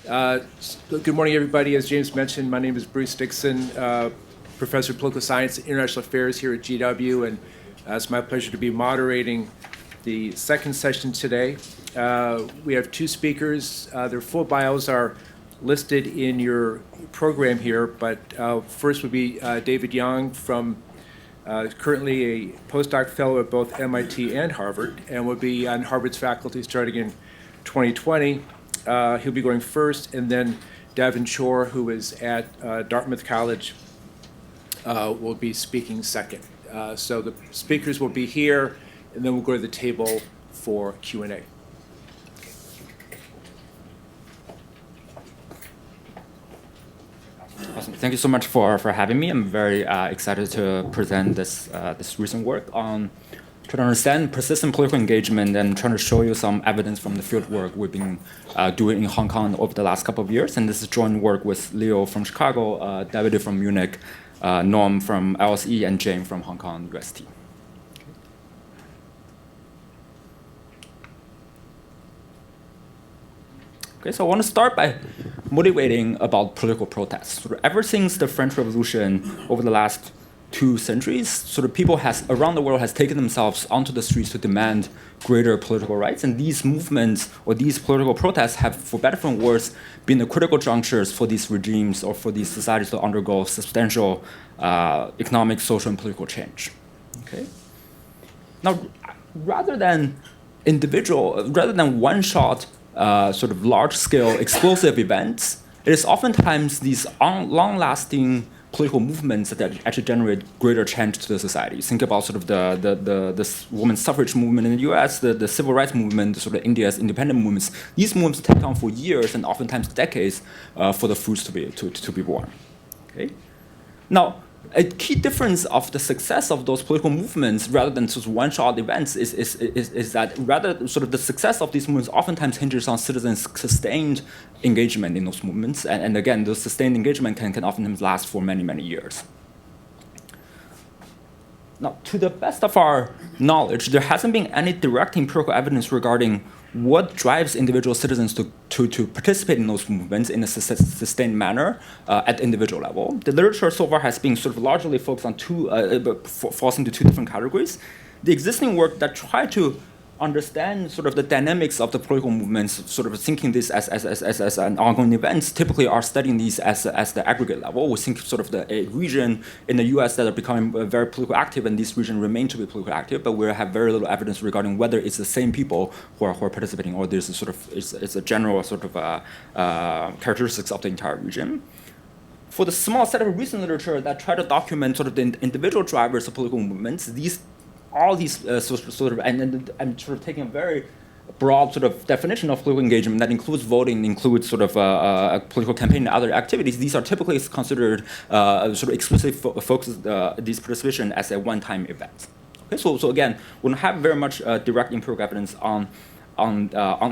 Good morning, everybody. As James mentioned, my name is Bruce Dickson, Professor of Political Science and International Affairs here at GW, and it's my pleasure to be moderating the second session today. We have two speakers. Their full bios are listed in your program here, but first would be David Young, currently a postdoc fellow at both MIT and Harvard, and will be on Harvard's faculty starting in 2020. He'll be going first, and then Davin Chor, who is at Dartmouth College, will be speaking second. So the speakers will be here, and then we'll go to the table for Q&A. Awesome. Thank you so much for having me. I'm very excited to present this recent work on trying to understand persistent political engagement and trying to show you some evidence from the field work we've been doing in Hong Kong over the last couple of years. And this is joint work with Leo from Chicago, David from Munich, Norm from LSE, and Jane from Hong Kong, U.S.A. Okay, so I want to start by motivating about political protests. Sort of ever since the French Revolution over the last 2 centuries, sort of people around the world has taken themselves onto the streets to demand greater political rights, and these movements or these political protests have, for better or for worse, been the critical junctures for these regimes or for these societies to undergo substantial economic, social, and political change. Okay. Now, rather than one-shot sort of large-scale explosive events, it is oftentimes these long-lasting political movements that actually generate greater change to the society. Think about sort of the women's suffrage movement in the U.S., the civil rights movement, sort of India's independent movements. These movements take on for years and oftentimes decades for the fruits to be born. Okay. Now, a key difference of the success of those political movements, rather than just one-shot events, is that rather sort of the success of these movements oftentimes hinges on citizens' sustained engagement in those movements, and again, those sustained engagement can oftentimes last for many, many years. Now, to the best of our knowledge, there hasn't been any direct empirical evidence regarding what drives individual citizens to participate in those movements in a sustained manner at the individual level. The literature so far has been sort of largely focused on falls into 2 different categories. The existing work that try to understand sort of the dynamics of the political movements, sort of thinking this as an ongoing event, typically are studying these as the aggregate level. We think sort of a region in the U.S. that are becoming very political active, and this region remain to be political active, but we have very little evidence regarding whether it's the same people who are participating, or there's a sort of it's a general sort of characteristics of the entire region. For the small set of recent literature that try to document sort of the individual drivers of political movements, all these sort of, and sort of taking a very broad sort of definition of political engagement that includes voting, includes sort of a political campaign and other activities. These are typically considered sort of explicitly focused these participation as a one-time event. Okay, so again, we don't have very much direct empirical evidence on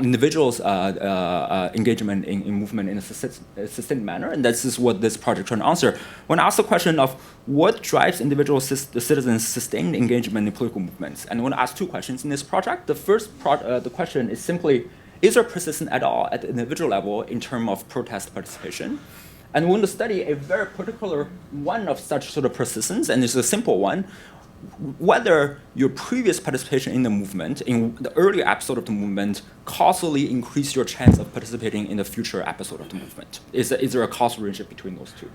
individuals' engagement in movement in a sustained manner, and this is what this project trying to answer. When asked the question of what drives individual citizens' sustained engagement in political movements, and I want to ask 2 questions in this project. The first the question is simply, is there persistence at all at the individual level in terms of protest participation? And we want to study a very particular one of such sort of persistence, and it's a simple one, whether your previous participation in the movement, in the early episode of the movement, causally increase your chance of participating in the future episode of the movement. Is there a causal relationship between those 2?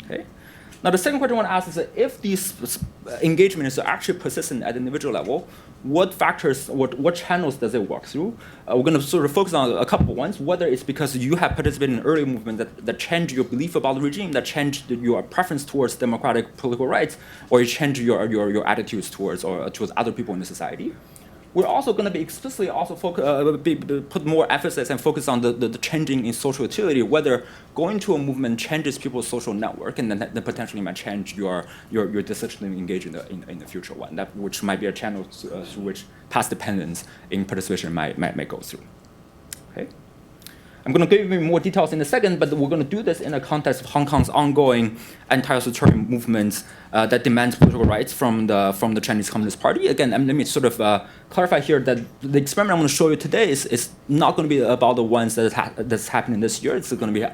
Okay. Now, the second question I want to ask is that if these engagements are actually persistent at the individual level, what factors, what channels does it work through? We're going to sort of focus on a couple of ones, whether it's because you have participated in an early movement that changed your belief about the regime, that changed your preference towards democratic political rights, or you change your attitudes towards other people in the society. We're also going to be explicitly also put more emphasis and focus on the changing in social utility, whether going to a movement changes people's social network, and then potentially might change your decision to engage in the future one, which might be a channel through which past dependence in participation might go through. Okay. I'm going to give you more details in a second, but we're going to do this in the context of Hong Kong's ongoing anti-authoritarian movements that demand political rights from the Chinese Communist Party. Again, let me sort of clarify here that the experiment I'm going to show you today is not going to be about the ones that's happening this year. It's going to be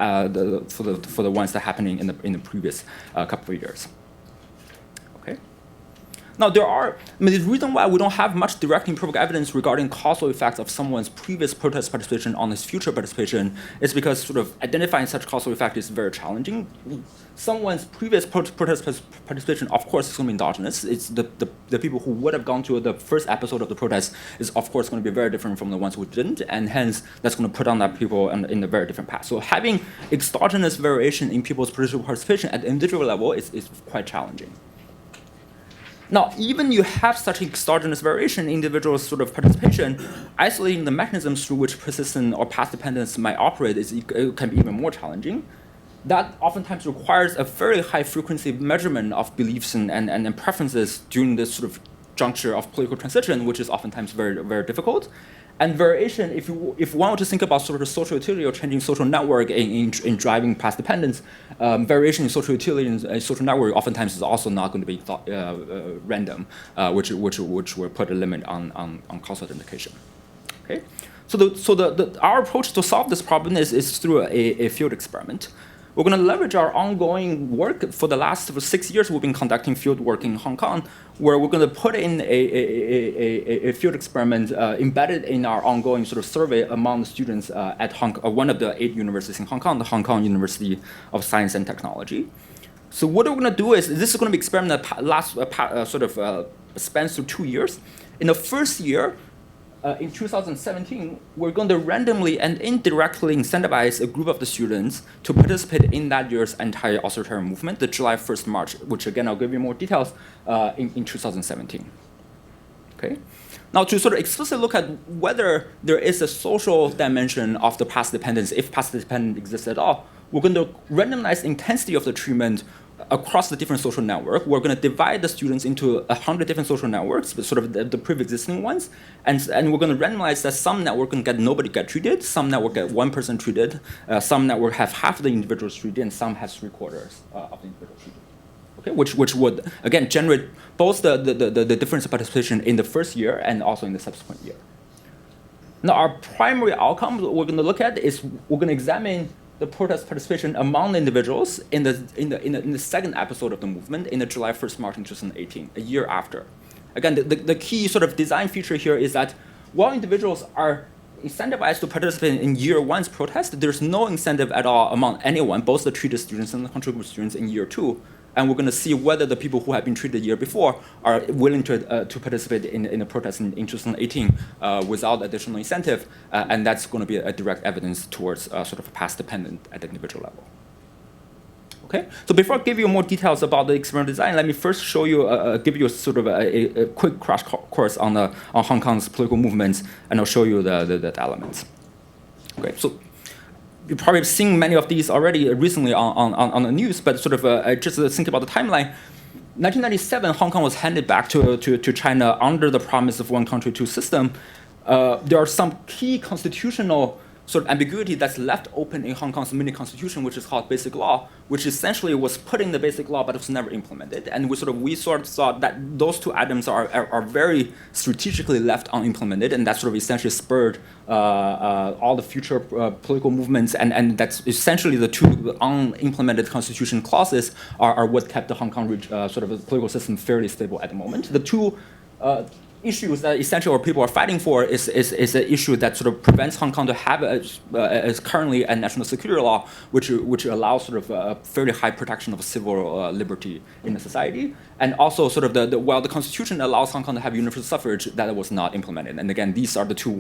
for the ones that are happening in the previous couple of years. Okay. Now, the reason why we don't have much direct empirical evidence regarding causal effects of someone's previous protest participation on his future participation is because sort of identifying such causal effect is very challenging. Someone's previous protest participation, of course, is going to be endogenous. It's the people who would have gone to the first episode of the protest is, of course, going to be very different from the ones who didn't, and hence that's going to put on that people in a very different path. So having exogenous variation in people's political participation at the individual level is quite challenging. Now, even you have such exogenous variation in individual sort of participation, isolating the mechanisms through which persistent or path dependence might operate it can be even more challenging. That oftentimes requires a very high frequency measurement of beliefs and preferences during this sort of juncture of political transition, which is oftentimes very, very difficult. And variation, if one were to think about sort of social utility or changing social network in driving path dependence, variation in social utility and social network oftentimes is also not going to be random, which will put a limit on causal identification. Okay, so our approach to solve this problem is through a field experiment. We're going to leverage our ongoing work. For the last 6 years, we've been conducting field work in Hong Kong, where we're going to put in a field experiment embedded in our ongoing sort of survey among the students at one of the 8 universities in Hong Kong, the Hong Kong University of Science and Technology. So what we're going to do is, this is going to be an experiment that spans through 2 years. In the first year, in 2017, we're going to randomly and indirectly incentivize a group of the students to participate in that year's anti-authoritarian movement, the July 1st March, which again, I'll give you more details in 2017. Okay. Now, to sort of explicitly look at whether there is a social dimension of the path dependence, if path dependence exists at all, we're going to randomize the intensity of the treatment across the different social network. We're going to divide the students into 100 different social networks, sort of the pre-existing ones, and we're going to randomize that some network can get nobody get treated, some network get 1 person treated, some network have half the individuals treated, and some has 3/4 of the individuals treated. Okay, which would again generate both the difference of participation in the first year and also in the subsequent year. Now, our primary outcome we're going to look at is we're going to examine the protest participation among the individuals in the second episode of the movement in the July 1st March in 2018, a year after. Again, the key sort of design feature here is that while individuals are incentivized to participate in year 1's protest, there's no incentive at all among anyone, both the treated students and the control group students in year 2. And we're going to see whether the people who have been treated the year before are willing to participate in a protest in 2018 without additional incentive, and that's going to be a direct evidence towards sort of a path dependent at the individual level. Okay, so before I give you more details about the experiment design, let me first show you, give you sort of a quick crash course on Hong Kong's political movements, and I'll show you the elements. Okay, so you've probably seen many of these already recently on the news, but sort of just think about the timeline. 1997, Hong Kong was handed back to China under the promise of one country, two system. There are some key constitutional sort of ambiguity that's left open in Hong Kong's mini constitution, which is called Basic Law, which essentially was put in the Basic Law, but it was never implemented. And we sort of thought that those two items are very strategically left unimplemented, and that sort of essentially spurred all the future political movements, and that's essentially the two unimplemented constitution clauses are what kept the Hong Kong sort of political system fairly stable at the moment. The two issues that essentially what people are fighting for is an issue that sort of prevents Hong Kong to have as currently a national security law, which allows sort of a fairly high protection of civil liberty in the society, and also sort of while the constitution allows Hong Kong to have universal suffrage, that was not implemented. And again, these are the two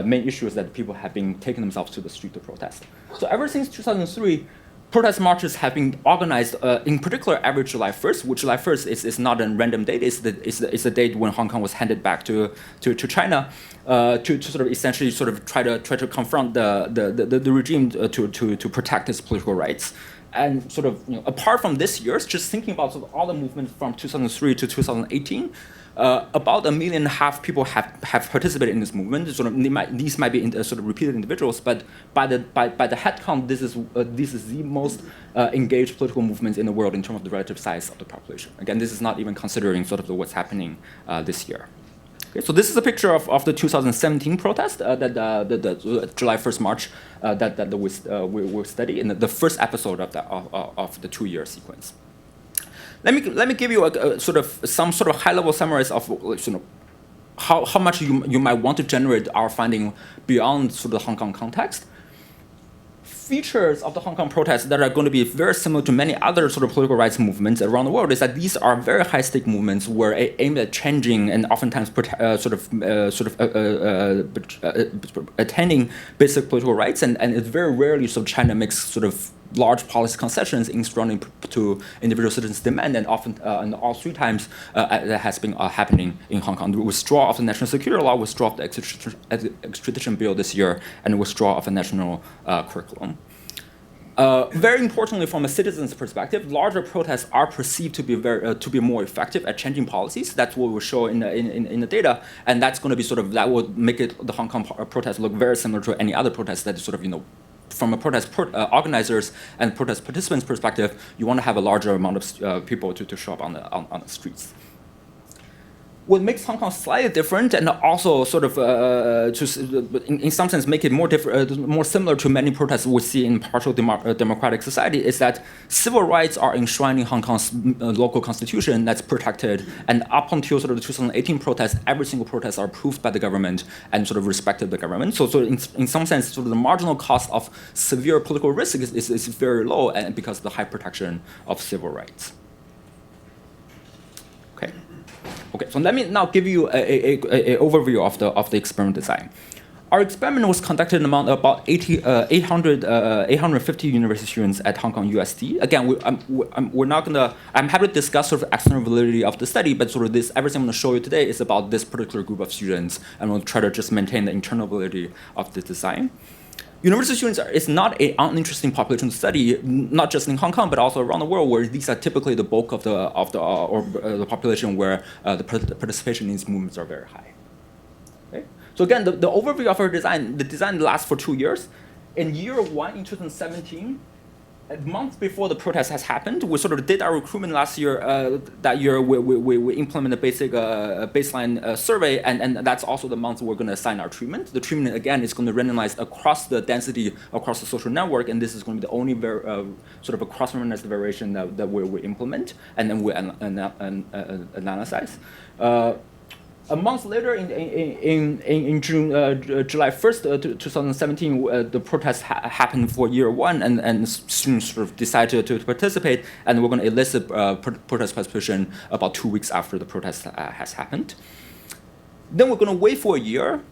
main issues that people have been taking themselves to the street to protest. So ever since 2003. Protest marches have been organized, in particular, every July 1st, which July 1st is not a random date. It's the date when Hong Kong was handed back to China, to sort of essentially sort of try to confront the regime to protect its political rights. And sort of apart from this year, just thinking about sort of all the movements from 2003 to 2018. about 1.5 million people have participated in this movement. Sort of, these might be sort of repeated individuals, but by the head count, this is the most engaged political movement in the world in terms of the relative size of the population. Again, this is not even considering sort of what's happening this year. Okay, so this is a picture of the 2017 protest that July 1st March that we study in the first episode of the 2-year sequence. Let me give you some sort of high-level summaries of how much you might want to generate our finding beyond sort of the Hong Kong context. Features of the Hong Kong protests that are going to be very similar to many other sort of political rights movements around the world is that these are very high-stake movements where aimed at changing and oftentimes attaining basic political rights, and it's very rarely sort of China makes sort of large policy concessions in responding to individual citizens' demand, and often, and all 3 times that has been happening in Hong Kong. The withdrawal of the national security law, withdrawal of the extradition bill this year, and withdrawal of a national curriculum. Very importantly, from a citizen's perspective, larger protests are perceived to be more effective at changing policies. That's what we show in the data, and that's going to be that will make the Hong Kong protest look very similar to any other protest that is from a protest organizers and protest participants' perspective, you want to have a larger amount of people to show up on the streets. What makes Hong Kong slightly different, and also sort of, in some sense, make it more similar to many protests we see in partial democratic society, is that civil rights are enshrined in Hong Kong's local constitution that's protected, and up until sort of the 2018 protest, every single protest are approved by the government and sort of respected the government. So in some sense, sort of the marginal cost of severe political risk is very low, and because of the high protection of civil rights. Okay, so let me now give you an overview of the experiment design. Our experiment was conducted among about 850 university students at Hong Kong U.S.A. Again, I'm happy to discuss sort of external validity of the study, but sort of everything I'm going to show you today is about this particular group of students, and we'll try to just maintain the internal validity of the design. University students is not an uninteresting population to study, not just in Hong Kong, but also around the world, where these are typically the bulk of the population where the participation in these movements are very high. Okay? So again, the overview of our design, the design lasts for 2 years. In year 1, in 2017, a month before the protest has happened, we sort of did our recruitment last year. That year, we implemented a basic baseline survey, and that's also the month we're going to assign our treatment. The treatment, again, is going to randomize across the density, across the social network, and this is going to be the only sort of a cross-randomized variation that we implement, and then we analyze. A month later, in June, July 1st, 2017, the protest happened for year 1, and students sort of decided to participate, and we're going to elicit protest participation about 2 weeks after the protest has happened. Then we're going to wait for a year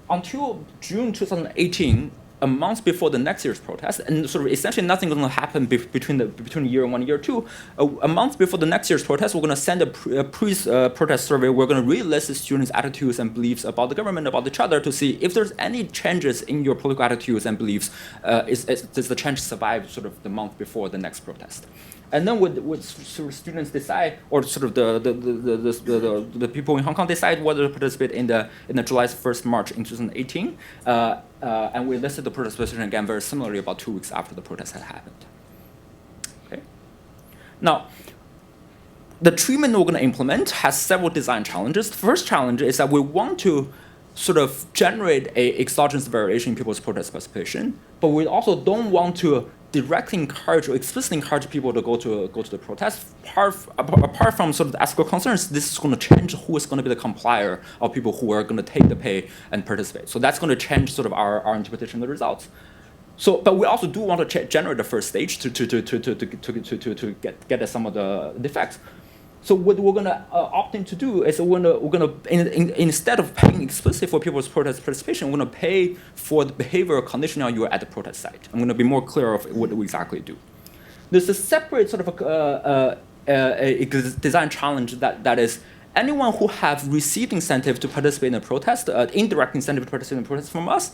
until June 2018, a month before the next year's protest, and sort of essentially nothing is going to happen between year 1 and year 2. A month before the next year's protest, we're going to send a pre-protest survey. We're going to re-elicit students' attitudes and beliefs about the government, about each other, to see if there's any changes in your political attitudes and beliefs. Does the change survive sort of the month before the next protest? And then would sort of students decide, or sort of the people in Hong Kong decide whether to participate in the July 1st March in 2018. And we listed the protest participation again very similarly about 2 weeks after the protest had happened. Okay. Now, the treatment we're going to implement has several design challenges. The first challenge is that we want to sort of generate a exogenous variation in people's protest participation, but we also don't want to directly encourage or explicitly encourage people to go to the protest. Apart from sort of the ethical concerns, this is going to change who is going to be the complier of people who are going to take the pay and participate. So that's going to change sort of our interpretation of the results. So, but we also do want to generate the first stage to get at some of the defects. So what we're going to opt in to do is we're going to instead of paying explicitly for people's protest participation, we're going to pay for the behavioral conditional you are at the protest site. I'm going to be more clear of what we exactly do. There's a separate sort of a design challenge that is anyone who have received incentive to participate in a protest, indirect incentive to participate in a protest from us,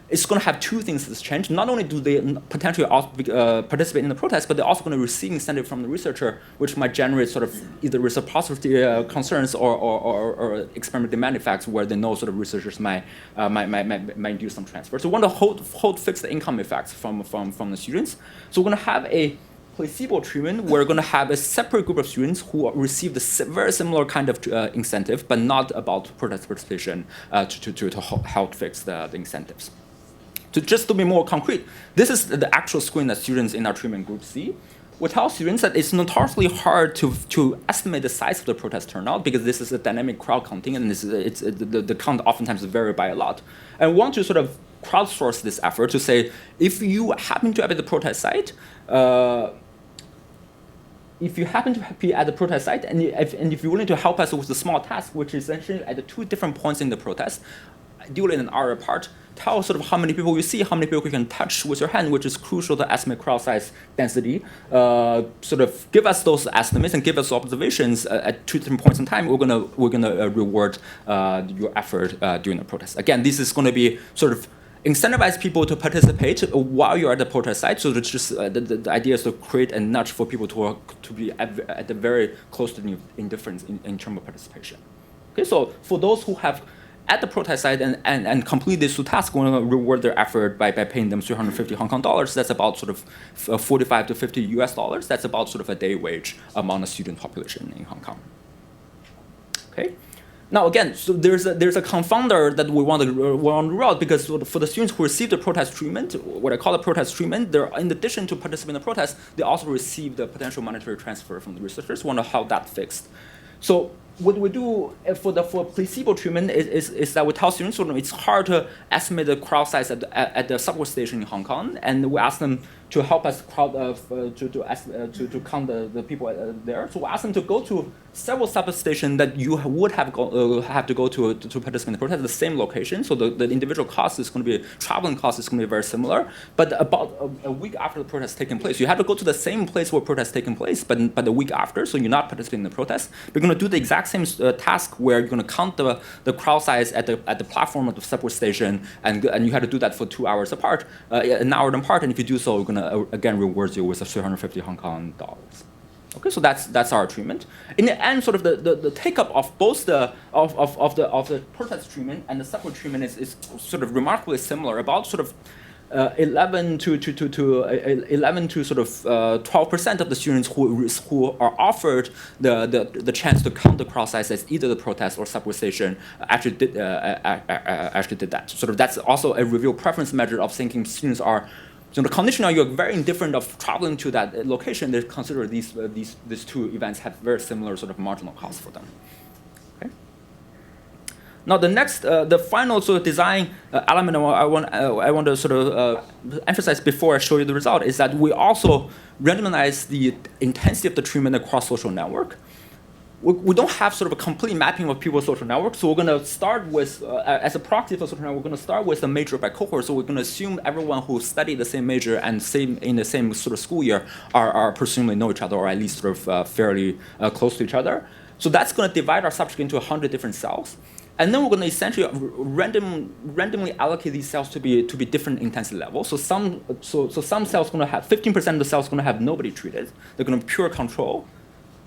it's going to have two things that's changed. Not only do they potentially also participate in the protest, but they're also going to receive incentive from the researcher, which might generate sort of either reciprocity concerns or experiment demand effects, where they know sort of researchers might do some transfer. So we want to hold fixed income effects from the students. So we're going to have a placebo treatment, we're going to have a separate group of students who receive the very similar kind of incentive, but not about protest participation to help fix the incentives. So just to be more concrete, this is the actual screen that students in our treatment group see. We tell students that it's notoriously hard to estimate the size of the protest turnout because this is a dynamic crowd counting, and the count oftentimes vary by a lot. And we want to sort of crowdsource this effort to say, if you happen to be at the protest site, if you happen to be at the protest site, and if you're willing to help us with a small task, which is essentially at the two different points in the protest, ideally an hour apart, tell sort of how many people you see, how many people you can touch with your hand, which is crucial to estimate crowd size density. Sort of give us those estimates and give us observations at two different points in time. We're gonna reward your effort during the protest. Again, this is going to be sort of incentivize people to participate while you're at the protest site. So it's just the idea is to create a nudge for people to be at the very close to indifference in terms of participation. Okay, so for those who have at the protest site and complete these two tasks, we're going to reward their effort by paying them 350 Hong Kong dollars. That's about sort of 45 to 50 US dollars. That's about sort of a day wage among the student population in Hong Kong. Okay. Now again, so there's a confounder that we want to rule out, because for the students who receive the protest treatment, what I call the protest treatment, they're, in addition to participating in the protest, they also receive the potential monetary transfer from the researchers. We want to have that fixed. So what we do for placebo treatment is that we tell students it's hard to estimate the crowd size at the subway station in Hong Kong, and we ask them to help us to count the people there. So we ask them to go to several substations that you would have to go to participate in the protest, the same location. So the individual cost is going to be, traveling cost is going to be very similar. But about a week after the protest taking place, you have to go to the same place where protest taking place, but a week after, so you're not participating in the protest. We're going to do the exact same task where you're going to count the crowd size at the platform of the subway station, and you have to do that for 2 hours apart, an hour apart. And if you do so, we're going to again reward you with 350 Hong Kong dollars. Okay, so that's our treatment. In the end, sort of the take up of both the protest treatment and the subway treatment is sort of remarkably similar. About sort of 11 to sort of 12% of the students who are offered the chance to count the crowd size as either the protest or subway station actually did that. So sort of that's also a review preference measure of thinking students are. So the condition now you're very indifferent of traveling to that location, they consider these two events have very similar sort of marginal costs for them. Okay. Now the next, the final sort of design element I want to sort of emphasize before I show you the result is that we also randomize the intensity of the treatment across social network. We don't have sort of a complete mapping of people's social networks, so we're going to start with, as a proxy for social network, we're going to start with a major by cohort. So we're going to assume everyone who studied the same major and in the same sort of school year are presumably know each other, or at least sort of fairly close to each other. So that's going to divide our subject into 100 different cells. And then we're going to essentially randomly allocate these cells to be different intensity levels. So some cells going to have 15% of the cells going to have nobody treated. They're going to be pure control.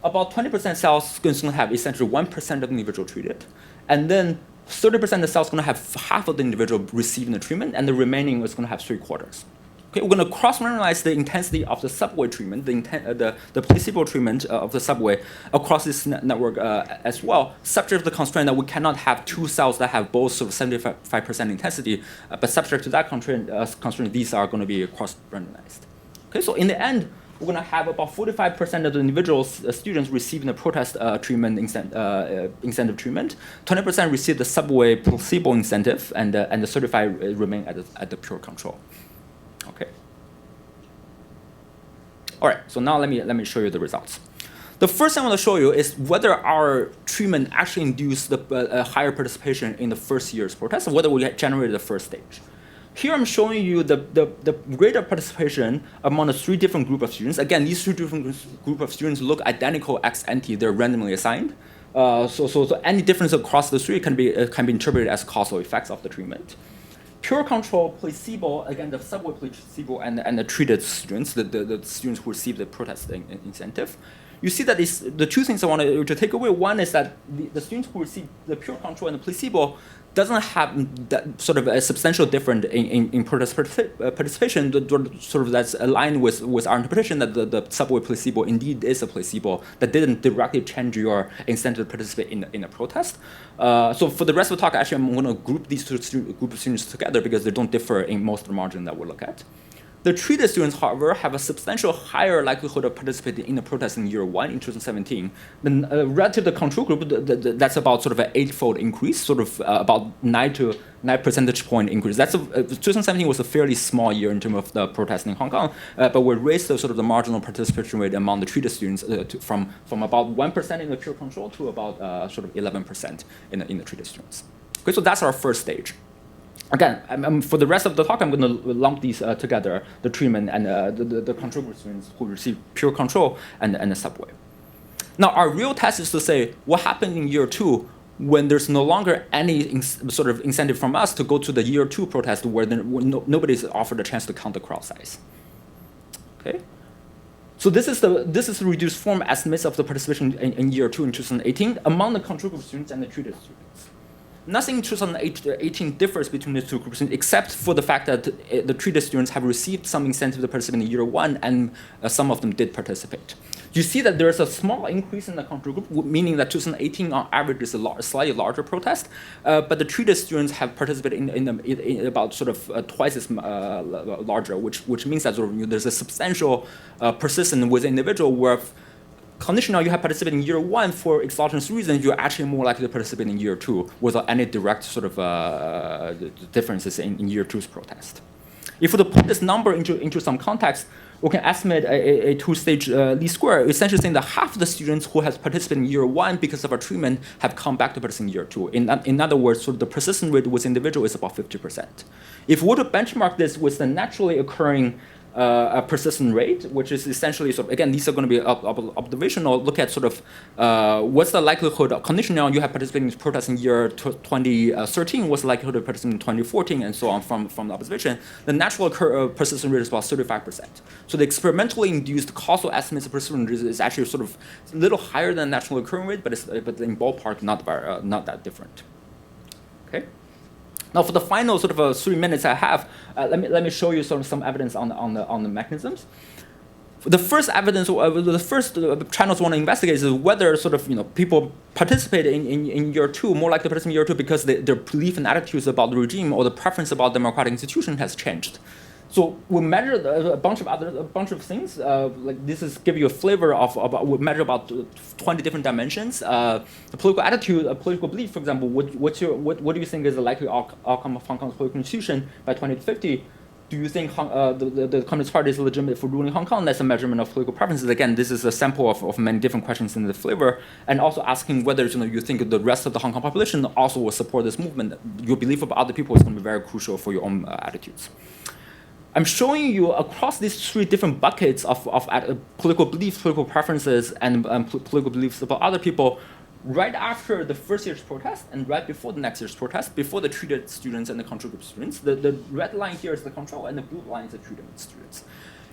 About 20% cells going to have essentially 1% of the individual treated, and then 30% of the cells going to have half of the individual receiving the treatment, and the remaining is going to have 3/4. Okay, we're going to cross-randomize the intensity of the subway treatment, the placebo treatment of the subway across this network as well, subject to the constraint that we cannot have two cells that have both sort of 75% intensity, but subject to that constraint, these are going to be cross-randomized. Okay, so in the end, we're going to have about 45% of the individual students receiving the protest treatment incentive treatment. 20% receive the subway placebo incentive, and the 35 remain at the pure control. Okay. All right. So now let me show you the results. The first thing I want to show you is whether our treatment actually induced the higher participation in the first year's protest, or whether we generated the first stage. Here I'm showing you the rate of participation among the three different groups of students. Again, these three different groups of students look identical ex ante. They're randomly assigned. So any difference across the three can be interpreted as causal effects of the treatment. pure control, placebo, again, the subway placebo and the treated students, the students who receive the protest incentive, you see that the two things I want to take away. One is that the students who receive the pure control and the placebo doesn't have that sort of a substantial difference in protest participation, sort of that's aligned with our interpretation that the subway placebo indeed is a placebo that didn't directly change your incentive to participate in a protest. So for the rest of the talk, actually, I'm going to group these two group of students together because they don't differ in most of the margin that we'll look at. The treated students, however, have a substantial higher likelihood of participating in a protest in year 1 in 2017. Then relative to the control group, that's about sort of an 8-fold increase, sort of about 9 percentage point increase. 2017 was a fairly small year in terms of the protesting in Hong Kong, but we raised the sort of the marginal participation rate among the treated students from about 1% in the pure control to about sort of 11% in the treated students. Okay, so that's our first stage. Again, for the rest of the talk, I'm going to lump these together, the treatment and the control group students who receive pure control and the subway. Now, our real test is to say what happened in year 2 when there's no longer any sort of incentive from us to go to the year 2 protest where nobody's offered a chance to count the crowd size. Okay? So this is the reduced form estimates of the participation in year 2 in 2018 among the control group students and the treated students. Nothing in 2018 differs between the two groups except for the fact that the treated students have received some incentive to participate in year 1 and some of them did participate. You see that there is a small increase in the control group, meaning that 2018 on average is a slightly larger protest, but the treated students have participated in about sort of twice as larger, which means that sort of, there's a substantial persistence with the individual where conditional you have participated in year 1 for exogenous reasons, you're actually more likely to participate in year 2 without any direct sort of differences in year 2's protest. If we put this number into some context, we can estimate a two-stage least square, essentially saying that half of the students who have participated in year 1 because of our treatment have come back to participate in year 2. In other words, sort of the persistence rate with individual is about 50%. If we were to benchmark this with the naturally occurring a persistent rate, which is essentially, sort of, again, these are going to be observational, look at sort of what's the likelihood of conditional you have participated in protests in year 2013, what's the likelihood of participating in 2014, and so on from the observation. The natural persistent rate is about 35%. So the experimentally induced causal estimates of persistent rate is actually sort of a little higher than the natural occurring rate, but in ballpark, not that different. Okay. Now, for the final sort of 3 minutes I have, let me show you some evidence on the mechanisms. The first evidence, the first channels want to investigate is whether sort of people participate in year 2 more likely to participate in year 2 because their belief and attitudes about the regime or the preference about democratic institution has changed. So we measured a bunch of things. Like this is give you a flavor of we measure about 20 different dimensions. The political attitude, a political belief, for example. What do you think is the likely outcome of Hong Kong's political institution by 2050? Do you think the Communist Party is legitimate for ruling Hong Kong? That's a measurement of political preferences. Again, this is a sample of many different questions in the flavor, and also asking whether you think the rest of the Hong Kong population also will support this movement. Your belief about other people is going to be very crucial for your own attitudes. I'm showing you across these 3 different buckets of political beliefs, political preferences, and political beliefs about other people, right after the first year's protest and right before the next year's protest, before the treated students and the control group students. The red line here is the control, and the blue line is the treated students.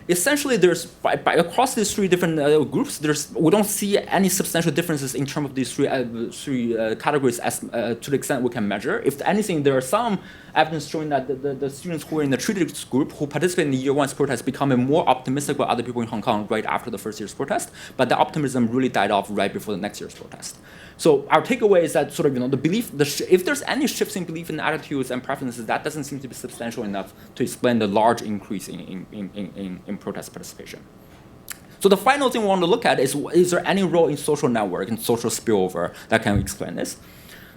Essentially, there's across these 3 different groups, we don't see any substantial differences in terms of these three categories as to the extent we can measure. If anything, there are some evidence showing that the students who are in the treated group who participate in the year 1's protest become more optimistic about other people in Hong Kong right after the first year's protest, but the optimism really died off right before the next year's protest. So our takeaway is that sort of the belief, if there's any shifts in belief in attitudes and preferences, that doesn't seem to be substantial enough to explain the large increase in protest participation. So the final thing we want to look at is there any role in social network and social spillover that can explain this?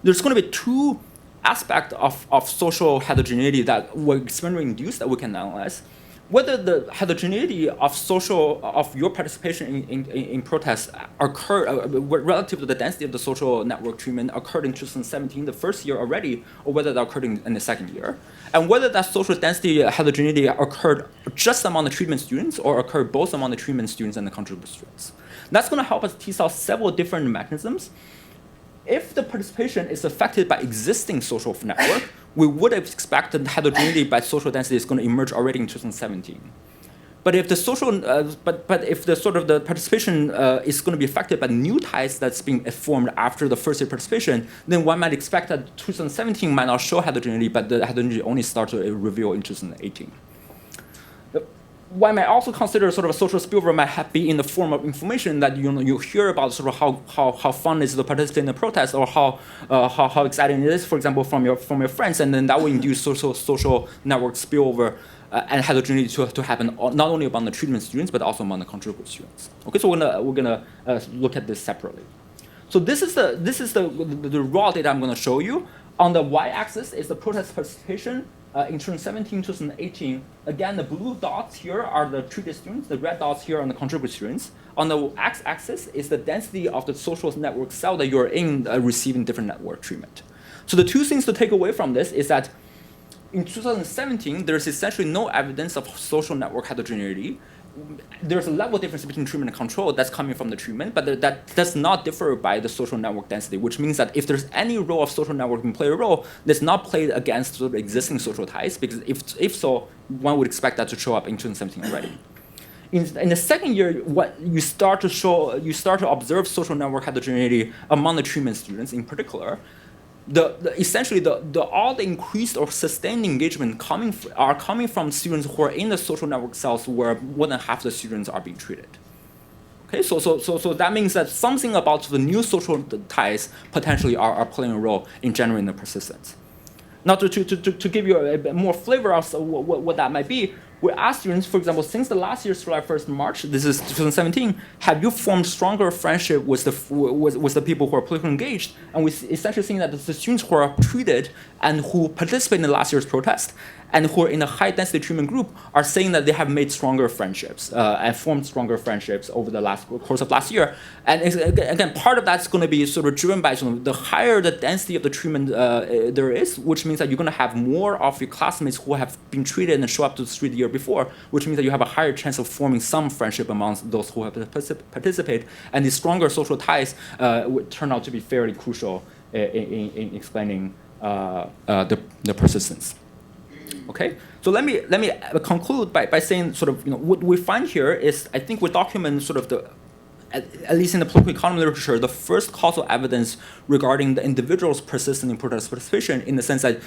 There's going to be 2 aspects of social heterogeneity that were experimentally induced that we can analyze. Whether the heterogeneity of your participation in protests occurred relative to the density of the social network treatment occurred in 2017, the first year already, or whether that occurred in the second year, and whether that social density heterogeneity occurred just among the treatment students or occurred both among the treatment students and the control students. That's going to help us tease out several different mechanisms. If the participation is affected by existing social network, we would have expected heterogeneity by social density is going to emerge already in 2017. But if the social, but if the sort of the participation is going to be affected by new ties that's being formed after the first year participation, then one might expect that 2017 might not show heterogeneity, but the heterogeneity only starts to reveal in 2018. One might also consider sort of a social spillover might be in the form of information that you hear about sort of how fun is to participate in the protest, or how exciting it is, for example, from your friends, and then that will induce social network spillover and heterogeneity to happen not only among the treatment students but also among the control group students. Okay, so we're gonna look at this separately. So this is the raw data I'm going to show you. On the y-axis is the protest participation in 2017, 2018. Again, the blue dots here are the treated students. The red dots here are the contribute students. On the x-axis is the density of the social network cell that you're in receiving different network treatment. So the two things to take away from this is that in 2017, there's essentially no evidence of social network heterogeneity. There's a level difference between treatment and control that's coming from the treatment, but that does not differ by the social network density, which means that if there's any role of social networking play a role, that's not played against sort of existing social ties, because if so, one would expect that to show up in 2017 already. In the second year, what you start to observe social network heterogeneity among the treatment students in particular. Essentially all the increased or sustained engagement are coming from students who are in the social network cells where more than half the students are being treated. Okay, so that means that something about the new social ties potentially are playing a role in generating the persistence. Now to give you a bit more flavor of what that might be, we asked students, for example, since the last year's July 1st March, this is 2017, have you formed stronger friendship with the people who are politically engaged? And we essentially seeing that the students who are treated and who participate in the last year's protest and who are in a high density treatment group are saying that they have made stronger friendships and formed stronger friendships over the course of last year. And again, part of that's going to be sort of driven by sort of the higher the density of the treatment there is, which means that you're going to have more of your classmates who have been treated and show up to the street the year before, which means that you have a higher chance of forming some friendship amongst those who have participated. And these stronger social ties would turn out to be fairly crucial in explaining the persistence. Okay, so let me conclude by saying sort of what we find here is I think we document sort of at least in the political economy literature, the first causal evidence regarding the individual's persistence in protest participation, in the sense that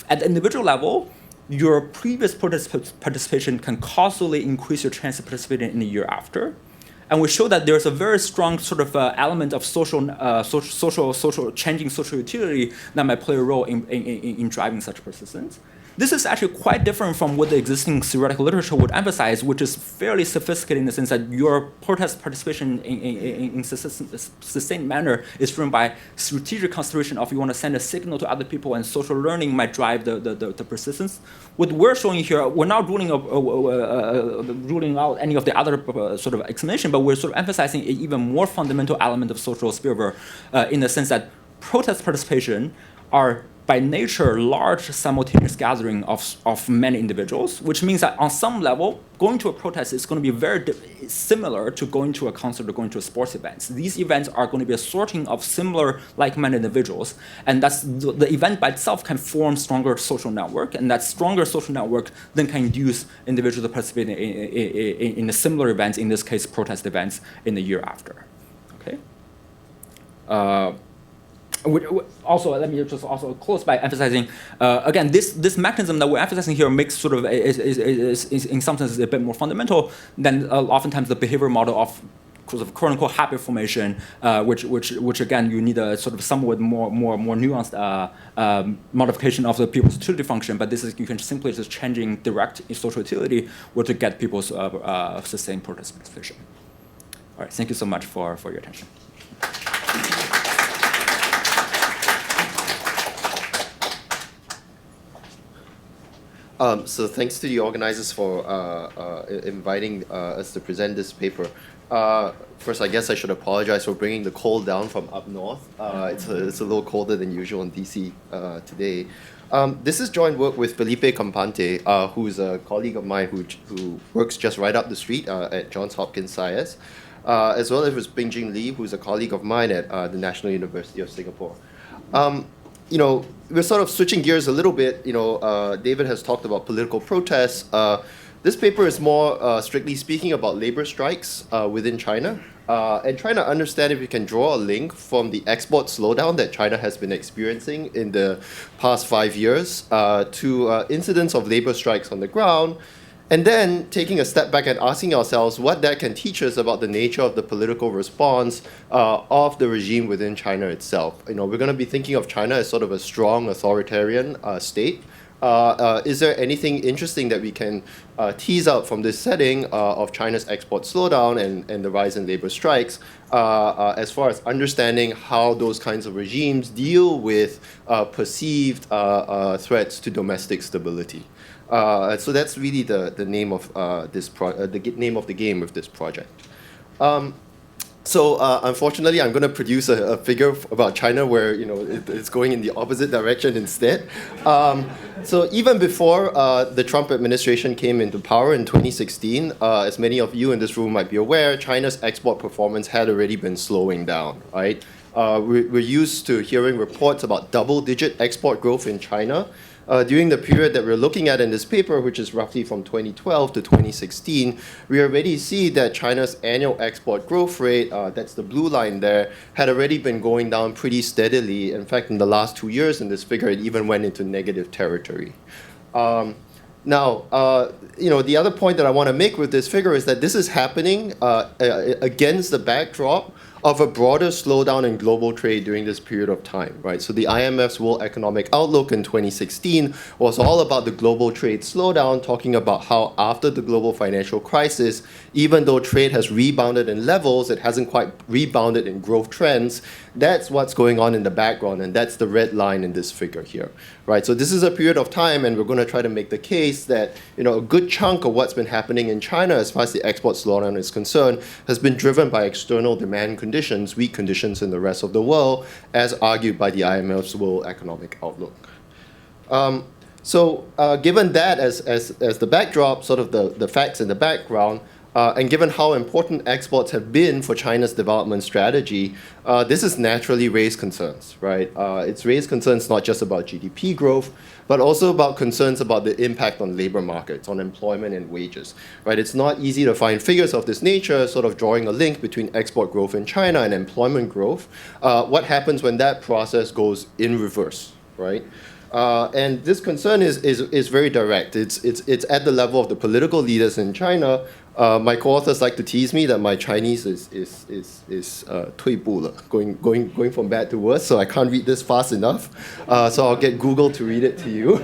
at the individual level, your previous protest participation can causally increase your chance of participating in the year after. And we show that there's a very strong sort of element of social changing social utility that might play a role in driving such persistence. This is actually quite different from what the existing theoretical literature would emphasize, which is fairly sophisticated in the sense that your protest participation in sustained manner is driven by strategic consideration of you want to send a signal to other people, and social learning might drive the persistence. What we're showing here, we're not ruling out any of the other sort of explanation, but we're sort of emphasizing an even more fundamental element of social spillover in the sense that protest participation are by nature large simultaneous gathering of many individuals, which means that on some level, going to a protest is going to be very similar to going to a concert or going to a sports event. These events are going to be a sorting of similar like-minded individuals, and that's the event by itself can form stronger social network, and that stronger social network then can induce individuals to participate in a similar events, in this case protest events, in the year after. Okay. Also, let me just also close by emphasizing again this mechanism that we're emphasizing here makes sort of is in some sense a bit more fundamental than oftentimes the behavior model of quote unquote habit formation, which again you need a sort of somewhat more nuanced modification of the people's utility function. But this is you can simply just changing direct social utility or to get people's sustained protest participation. All right, thank you so much for your attention. So thanks to the organizers for inviting us to present this paper. First, I guess I should apologize for bringing the cold down from up north. It's a little colder than usual in DC today. This is joint work with Felipe Campante, who's a colleague of mine who works just right up the street at Johns Hopkins Science, as well as with Bingjing Li, who's a colleague of mine at the National University of Singapore. we're sort of switching gears a little bit. David has talked about political protests. This paper is more strictly speaking about labor strikes within China, and trying to understand if we can draw a link from the export slowdown that China has been experiencing in the past 5 years to incidents of labor strikes on the ground, and then taking a step back and asking ourselves what that can teach us about the nature of the political response of the regime within China itself. We're going to be thinking of China as sort of a strong authoritarian state. Is there anything interesting that we can tease out from this setting of China's export slowdown and the rise in labor strikes as far as understanding how those kinds of regimes deal with perceived threats to domestic stability? So that's really the name of the name of the game with this project. So unfortunately, I'm going to produce a figure about China where it's going in the opposite direction instead. So even before the Trump administration came into power in 2016, as many of you in this room might be aware, China's export performance had already been slowing down. Right? We're used to hearing reports about double-digit export growth in China. During the period that we're looking at in this paper, which is roughly from 2012 to 2016, we already see that China's annual export growth rate, that's the blue line there, had already been going down pretty steadily. In fact, in the last 2 years in this figure, it even went into negative territory. Now, the other point that I want to make with this figure is that this is happening against the backdrop of a broader slowdown in global trade during this period of time, right? So the IMF's World Economic Outlook in 2016 was all about the global trade slowdown, talking about how after the global financial crisis, even though trade has rebounded in levels, it hasn't quite rebounded in growth trends. That's what's going on in the background, and that's the red line in this figure here, right? So this is a period of time, and we're going to try to make the case that a good chunk of what's been happening in China as far as the export slowdown is concerned has been driven by external demand conditions, weak conditions in the rest of the world, as argued by the IMF's World Economic Outlook. Given that as the backdrop, sort of the facts in the background, and given how important exports have been for China's development strategy, this has naturally raised concerns, right? It's raised concerns not just about GDP growth, but also about concerns about the impact on labor markets, on employment and wages, right? It's not easy to find figures of this nature, sort of drawing a link between export growth in China and employment growth. What happens when that process goes in reverse, right? And this concern is very direct. It's at the level of the political leaders in China. My co-authors like to tease me that my Chinese is 退步了, going from bad to worse, so I can't read this fast enough. So I'll get Google to read it to you.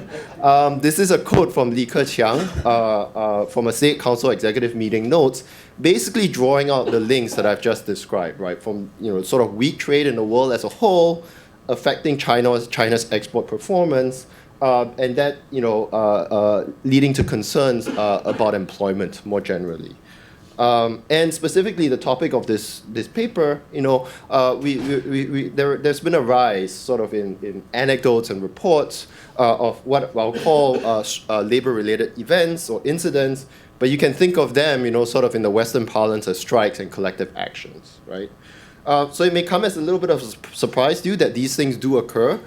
This is a quote from Li Keqiang from a State Council Executive Meeting notes, basically drawing out the links that I've just described, right? From sort of weak trade in the world as a whole, affecting China's export performance, and that leading to concerns about employment more generally. And specifically, the topic of this paper, there's been a rise sort of in anecdotes and reports of what I'll call labor-related events or incidents, but you can think of them, sort of in the Western parlance as strikes and collective actions, right? So it may come as a little bit of a surprise to you that these things do occur.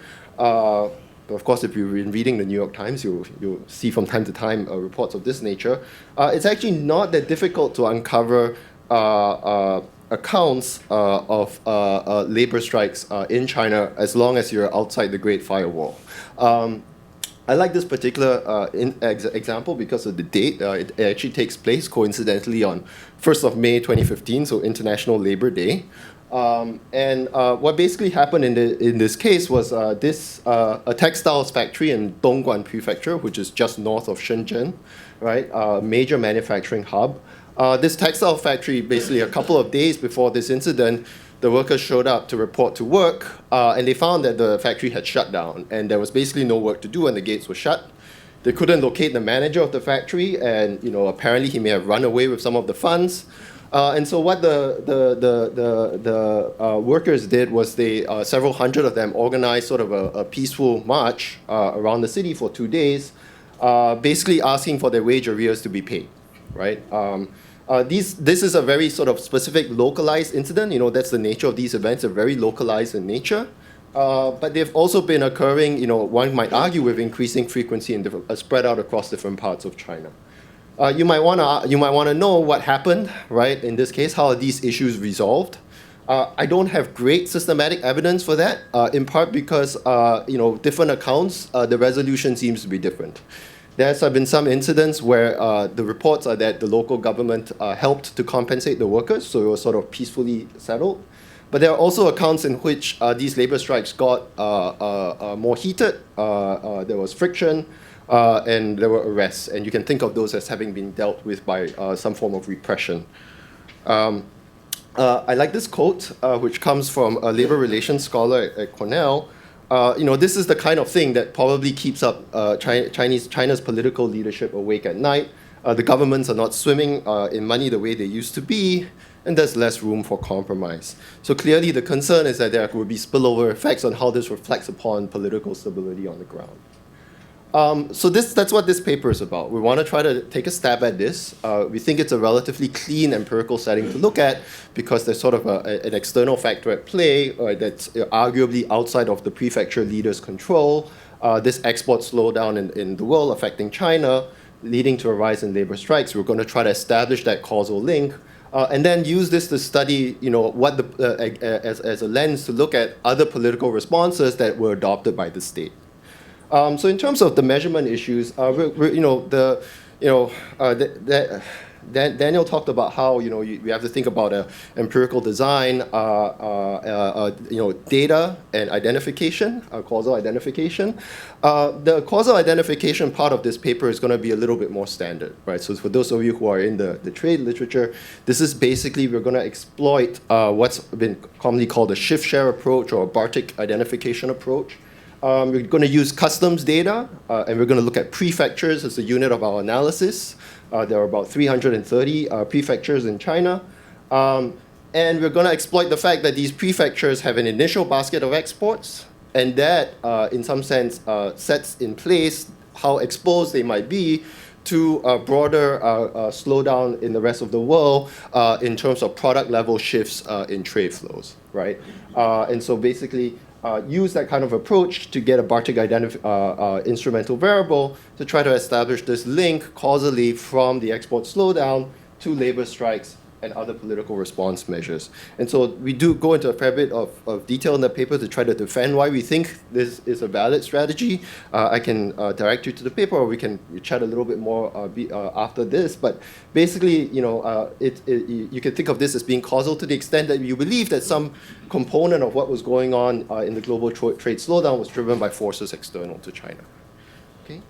But of course, if you've been reading the New York Times, you'll see from time to time reports of this nature. It's actually not that difficult to uncover accounts of labor strikes in China as long as you're outside the Great Firewall. I like this particular example because of the date. It actually takes place coincidentally on 1st of May 2015, so International Labor Day. And what basically happened in this case was a textiles factory in Dongguan Prefecture, which is just north of Shenzhen, right? A major manufacturing hub. This textile factory, basically a couple of days before this incident, the workers showed up to report to work, and they found that the factory had shut down, and there was basically no work to do, and the gates were shut. They couldn't locate the manager of the factory, and apparently he may have run away with some of the funds. And so what the workers did was they, several hundred of them, organized sort of a peaceful march around the city for 2 days, basically asking for their wage arrears to be paid, right? This is a very sort of specific localized incident. That's the nature of these events. They're very localized in nature. But they've also been occurring, one might argue, with increasing frequency and spread out across different parts of China. You might want to know what happened, right? In this case, how are these issues resolved? I don't have great systematic evidence for that, in part because different accounts, the resolution seems to be different. There's been some incidents where the reports are that the local government helped to compensate the workers, so it was sort of peacefully settled. But there are also accounts in which these labor strikes got more heated, there was friction, and there were arrests. And you can think of those as having been dealt with by some form of repression. I like this quote, which comes from a labor relations scholar at Cornell. This is the kind of thing that probably keeps up China's political leadership awake at night. The governments are not swimming in money the way they used to be, and there's less room for compromise. So clearly the concern is that there will be spillover effects on how this reflects upon political stability on the ground. So that's what this paper is about. We want to try to take a stab at this. We think it's a relatively clean empirical setting to look at because there's sort of an external factor at play that's arguably outside of the prefecture leader's control. This export slowdown in the world affecting China, leading to a rise in labor strikes. We're going to try to establish that causal link. And then use this to study, what as a lens to look at other political responses that were adopted by the state. So in terms of the measurement issues, Daniel talked about how we have to think about empirical design, data and identification, causal identification. The causal identification part of this paper is going to be a little bit more standard, right? So for those of you who are in the trade literature, this is basically we're going to exploit what's been commonly called a shift share approach or a Bartik identification approach. We're going to use customs data, and we're going to look at prefectures as a unit of our analysis. There are about 330 prefectures in China. And we're going to exploit the fact that these prefectures have an initial basket of exports, and that, in some sense, sets in place how exposed they might be to a broader slowdown in the rest of the world in terms of product-level shifts in trade flows, right? And so basically, use that kind of approach to get a Bartik instrumental variable to try to establish this link causally from the export slowdown to labor strikes and other political response measures. And so we do go into a fair bit of detail in the paper to try to defend why we think this is a valid strategy. I can direct you to the paper, or we can chat a little bit more after this. But basically, you can think of this as being causal to the extent that you believe that some component of what was going on in the global trade slowdown was driven by forces external to China. Okay.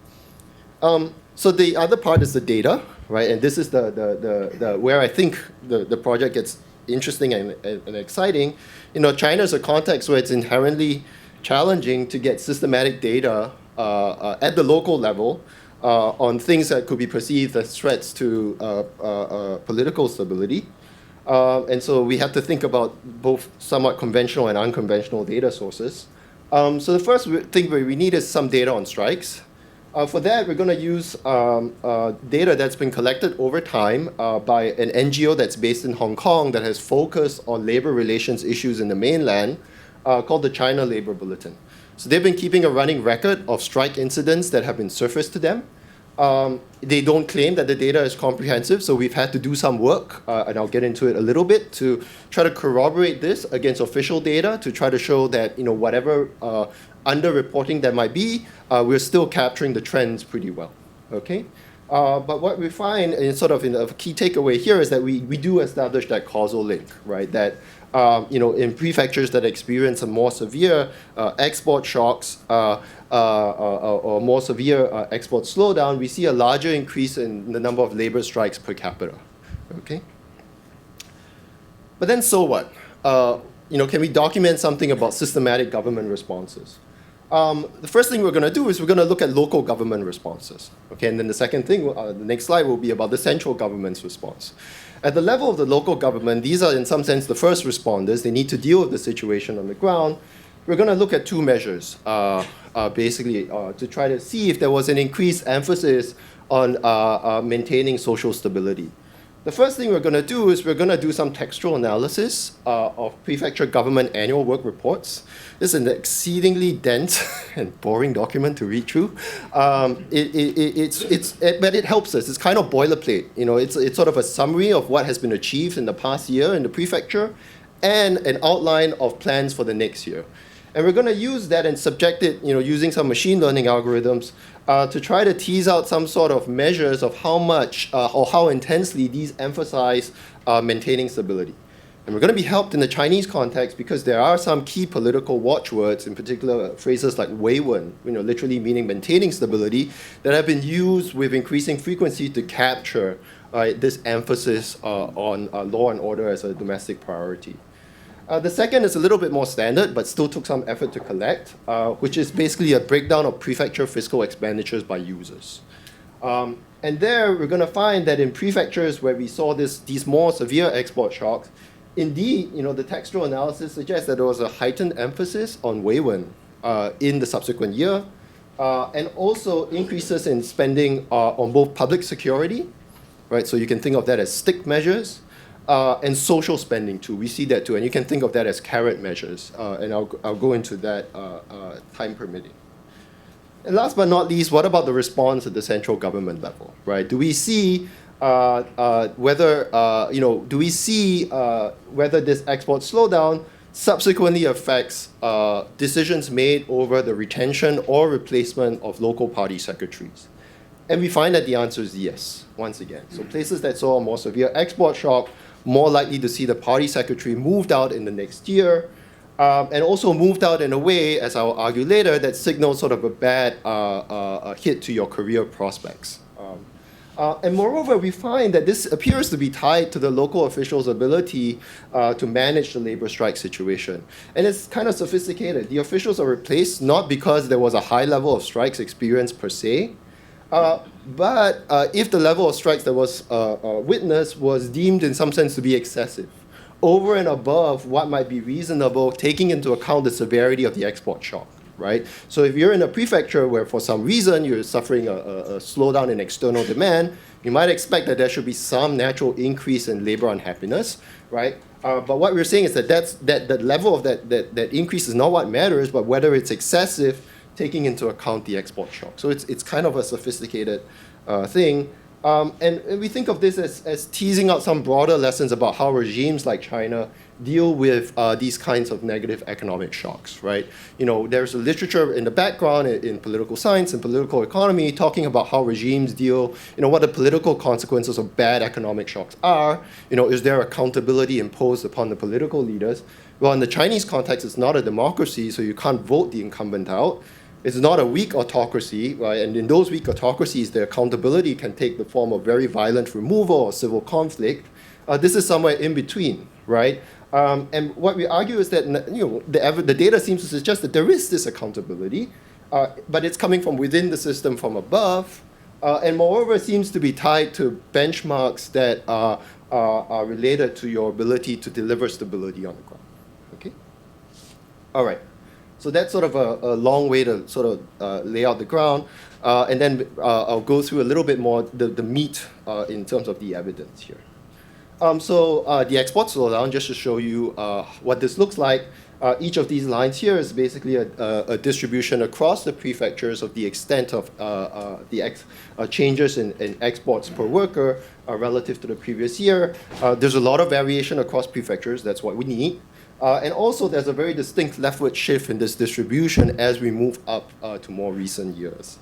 So the other part is the data, right? And this is the where I think the project gets interesting and exciting. China is a context where it's inherently challenging to get systematic data at the local level on things that could be perceived as threats to political stability. And so we have to think about both somewhat conventional and unconventional data sources. So the first thing we need is some data on strikes. For that, we're going to use data that's been collected over time by an NGO that's based in Hong Kong that has focused on labor relations issues in the mainland called the China Labor Bulletin. So they've been keeping a running record of strike incidents that have been surfaced to them. They don't claim that the data is comprehensive, so we've had to do some work, and I'll get into it a little bit, to try to corroborate this against official data to try to show that whatever underreporting there might be, we're still capturing the trends pretty well. Okay, but what we find, in a key takeaway here, is that we do establish that causal link, right? That in prefectures that experience a more severe export shocks or more severe export slowdown, we see a larger increase in the number of labor strikes per capita. Okay. But then, so what? Can we document something about systematic government responses? The first thing we're going to do is we're going to look at local government responses. Okay, and then the second thing, the next slide will be about the central government's response. At the level of the local government, these are in some sense the first responders. They need to deal with the situation on the ground. We're going to look at two measures, basically, to try to see if there was an increased emphasis on maintaining social stability. The first thing we're going to do is we're going to do some textual analysis of prefecture government annual work reports. This is an exceedingly dense and boring document to read through. But it helps us. It's kind of boilerplate. You know, it's sort of a summary of what has been achieved in the past year in the prefecture and an outline of plans for the next year. And we're going to use that and subject it, you know, using some machine learning algorithms to try to tease out some sort of measures of how much or how intensely these emphasize maintaining stability. And we're going to be helped in the Chinese context because there are some key political watchwords, in particular phrases like 维稳, you know, literally meaning maintaining stability, that have been used with increasing frequency to capture this emphasis on law and order as a domestic priority. The second is a little bit more standard, but still took some effort to collect, which is basically a breakdown of prefecture fiscal expenditures by users. And there, we're going to find that in prefectures where we saw these more severe export shocks, indeed, you know, the textual analysis suggests that there was a heightened emphasis on 维稳 in the subsequent year, and also increases in spending on both public security, right? So you can think of that as stick measures, and social spending too. We see that too, and you can think of that as carrot measures, and I'll go into that time permitting. And last but not least, what about the response at the central government level, right? Do we see whether this export slowdown subsequently affects decisions made over the retention or replacement of local party secretaries? And we find that the answer is yes, once again. So places that saw a more severe export shock, more likely to see the party secretary moved out in the next year, and also moved out in a way, as I'll argue later, that signals sort of a bad hit to your career prospects. And moreover, we find that this appears to be tied to the local officials' ability to manage the labor strike situation. And it's kind of sophisticated. The officials are replaced not because there was a high level of strikes experienced per se, but if the level of strikes that was witnessed was deemed in some sense to be excessive, over and above what might be reasonable, taking into account the severity of the export shock, right? So if you're in a prefecture where for some reason you're suffering a slowdown in external demand, you might expect that there should be some natural increase in labor unhappiness, right? But what we're saying is that that level of that increase is not what matters, but whether it's excessive, taking into account the export shock. So it's kind of a sophisticated thing. And we think of this as teasing out some broader lessons about how regimes like China deal with these kinds of negative economic shocks, right? You know, there's a literature in the background in political science and political economy talking about how regimes deal, you know, what the political consequences of bad economic shocks are. You know, is there accountability imposed upon the political leaders? Well, in the Chinese context, it's not a democracy, so you can't vote the incumbent out. It's not a weak autocracy, right? And in those weak autocracies, the accountability can take the form of very violent removal or civil conflict. This is somewhere in between, right? And what we argue is that, you know, the data seems to suggest that there is this accountability, but it's coming from within the system from above, and moreover seems to be tied to benchmarks that are related to your ability to deliver stability on the ground. Okay? All right. So that's sort of a long way to sort of lay out the ground. And then I'll go through a little bit more the meat in terms of the evidence here. So the export slowdown, just to show you what this looks like, each of these lines here is basically a distribution across the prefectures of the extent of the changes in exports per worker relative to the previous year. There's a lot of variation across prefectures. That's what we need. And also, there's a very distinct leftward shift in this distribution as we move up to more recent years.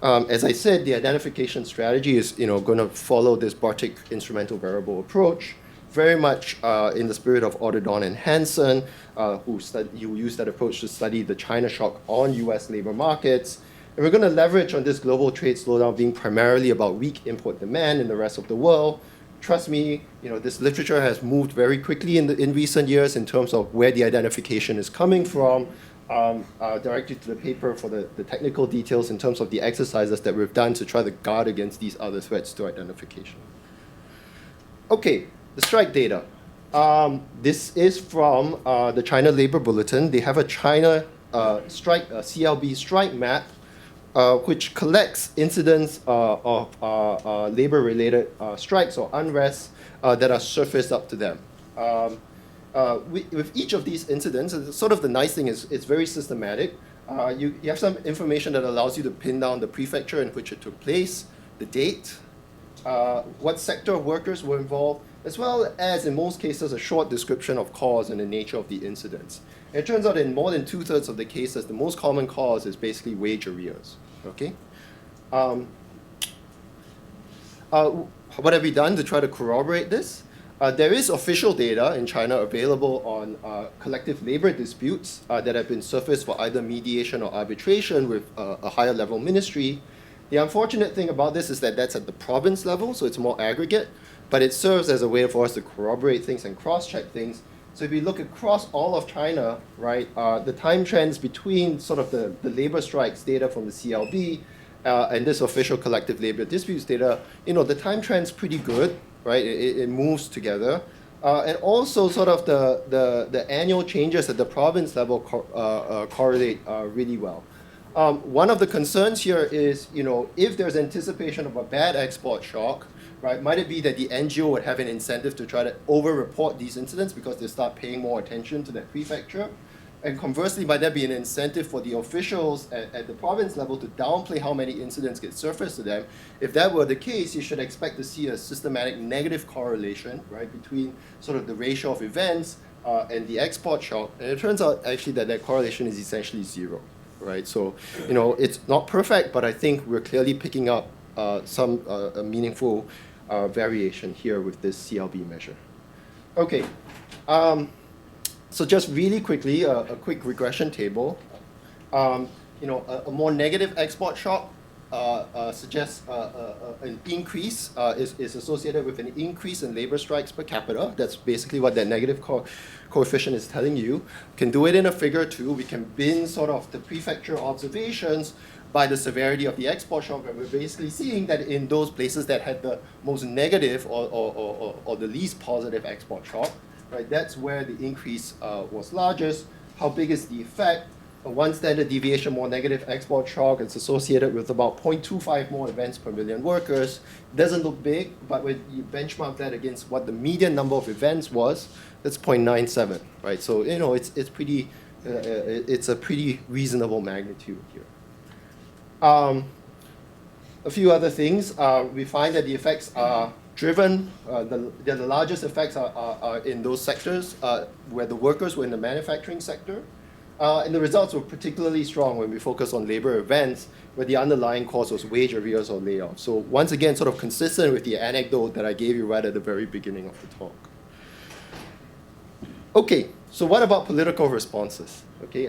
As I said, the identification strategy is, you know, going to follow this Bartik instrumental variable approach, very much in the spirit of Otterdon and Hansen, who used that approach to study the China shock on U.S. labor markets. And we're going to leverage on this global trade slowdown being primarily about weak import demand in the rest of the world. Trust me, you know, this literature has moved very quickly in recent years in terms of where the identification is coming from. Direct you to the paper for the technical details in terms of the exercises that we've done to try to guard against these other threats to identification. Okay, the strike data. This is from the China Labor Bulletin. They have a China CLB strike map which collects incidents of labor-related strikes or unrest that are surfaced up to them. With each of these incidents, sort of the nice thing is it's very systematic. You have some information that allows you to pin down the prefecture in which it took place, the date, what sector of workers were involved, as well as, in most cases, a short description of cause and the nature of the incidents. And it turns out in more than 2/3 of the cases, the most common cause is basically wage arrears. Okay? What have we done to try to corroborate this? There is official data in China available on collective labor disputes that have been surfaced for either mediation or arbitration with a higher level ministry. The unfortunate thing about this is that that's at the province level, so it's more aggregate, but it serves as a way for us to corroborate things and cross-check things. So if we look across all of China, right, the time trends between sort of the labor strikes data from the CLB and this official collective labor disputes data, the time trend's pretty good, right? It moves together. And also sort of the annual changes at the province level correlate really well. One of the concerns here is, if there's anticipation of a bad export shock, right, might it be that the NGO would have an incentive to try to over-report these incidents because they start paying more attention to that prefecture? And conversely, might there be an incentive for the officials at the province level to downplay how many incidents get surfaced to them? If that were the case, you should expect to see a systematic negative correlation, right, between sort of the ratio of events and the export shock. And it turns out actually that correlation is essentially zero. Right, so it's not perfect, but I think we're clearly picking up some meaningful variation here with this CLB measure. Okay, so just really quickly, a quick regression table. A more negative export shock suggests an increase, is associated with an increase in labor strikes per capita. That's basically what that negative coefficient is telling you. Can do it in a figure too. We can bin sort of the prefecture observations by the severity of the export shock, and we're basically seeing that in those places that had the most negative or the least positive export shock, right, that's where the increase was largest. How big is the effect? One standard deviation more negative export shock is associated with about 0.25 more events per million workers. Doesn't look big, but when you benchmark that against what the median number of events was, that's 0.97, right? So it's pretty, it's a pretty reasonable magnitude here. A few other things. We find that the effects are driven. The largest effects are in those sectors where the workers were in the manufacturing sector. And the results were particularly strong when we focus on labor events where the underlying cause was wage arrears or layoffs. So once again, sort of consistent with the anecdote that I gave you right at the very beginning of the talk. Okay, so what about political responses? Okay,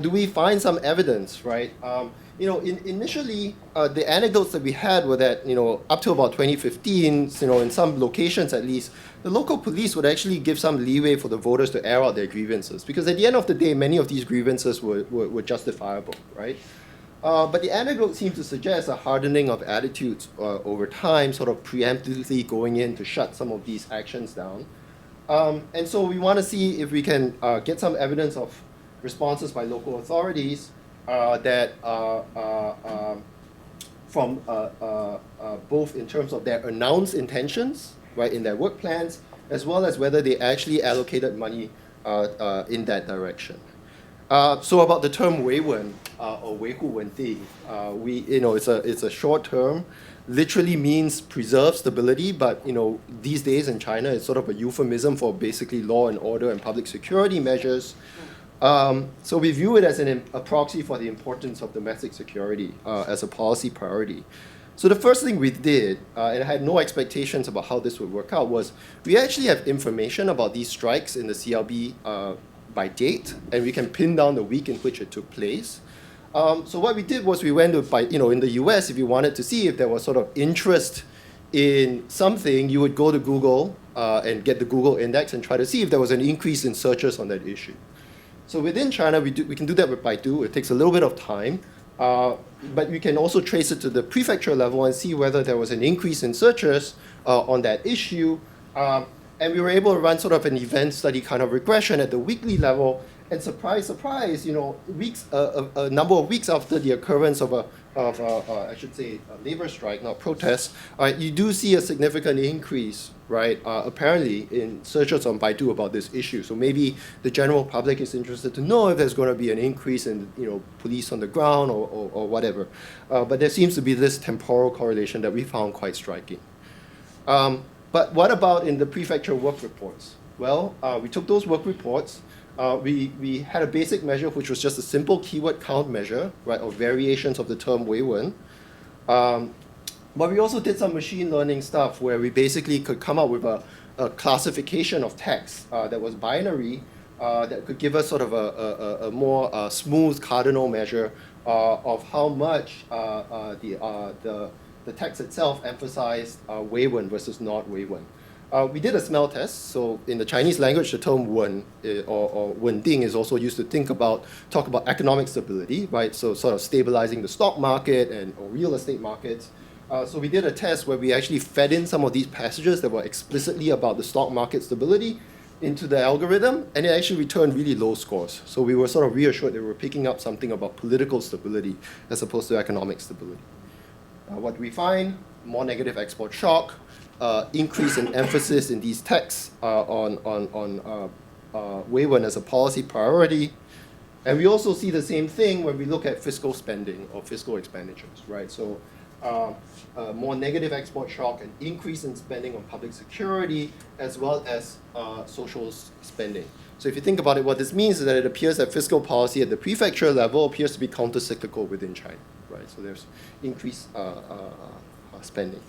do we find some evidence, right? Initially, the anecdotes that we had were that, up to about 2015, in some locations at least, the local police would actually give some leeway for the voters to air out their grievances. Because at the end of the day, many of these grievances were justifiable, right? But the anecdote seems to suggest a hardening of attitudes over time, sort of preemptively going in to shut some of these actions down. And so we want to see if we can get some evidence of responses by local authorities that from both in terms of their announced intentions, right, in their work plans, as well as whether they actually allocated money in that direction. So about the term 维稳 or 维护稳定, it's a short term, literally means preserve stability, but these days in China it's sort of a euphemism for basically law and order and public security measures. So we view it as a proxy for the importance of domestic security as a policy priority. So the first thing we did, and I had no expectations about how this would work out, was we actually have information about these strikes in the CLB by date, and we can pin down the week in which it took place. So what we did was we went to, in the US, if you wanted to see if there was sort of interest in something, you would go to Google and get the Google index and try to see if there was an increase in searches on that issue. So within China, we can do that with Baidu. It takes a little bit of time, but we can also trace it to the prefecture level and see whether there was an increase in searches on that issue. And we were able to run sort of an event study kind of regression at the weekly level And surprise, surprise, a number of weeks after the occurrence of I should say, a labor strike, not protest, you do see a significant increase, right, apparently in searches on Baidu about this issue. So maybe the general public is interested to know if there's going to be an increase in, police on the ground or whatever. But there seems to be this temporal correlation that we found quite striking. But what about in the prefecture work reports? Well, we took those work reports. We had a basic measure, which was just a simple keyword count measure, right, or variations of the term 维文. But we also did some machine learning stuff where we basically could come up with a classification of text that was binary that could give us sort of a more smooth cardinal measure of how much the text itself emphasized 维文 versus not 维文. We did a smell test. So in the Chinese language, the term 稳 or 稳定 is also used to talk about economic stability, right? So sort of stabilizing the stock market or real estate markets. So we did a test where we actually fed in some of these passages that were explicitly about the stock market stability into the algorithm, and it actually returned really low scores. So we were sort of reassured that we were picking up something about political stability as opposed to economic stability. What do we find? More negative export shock. Increase in emphasis in these texts on 维文 as a policy priority. And we also see the same thing when we look at fiscal spending or fiscal expenditures, right? So more negative export shock and increase in spending on public security as well as social spending. So if you think about it, what this means is that it appears that fiscal policy at the prefecture level appears to be counter-cyclical within China, right? So there's increased spending.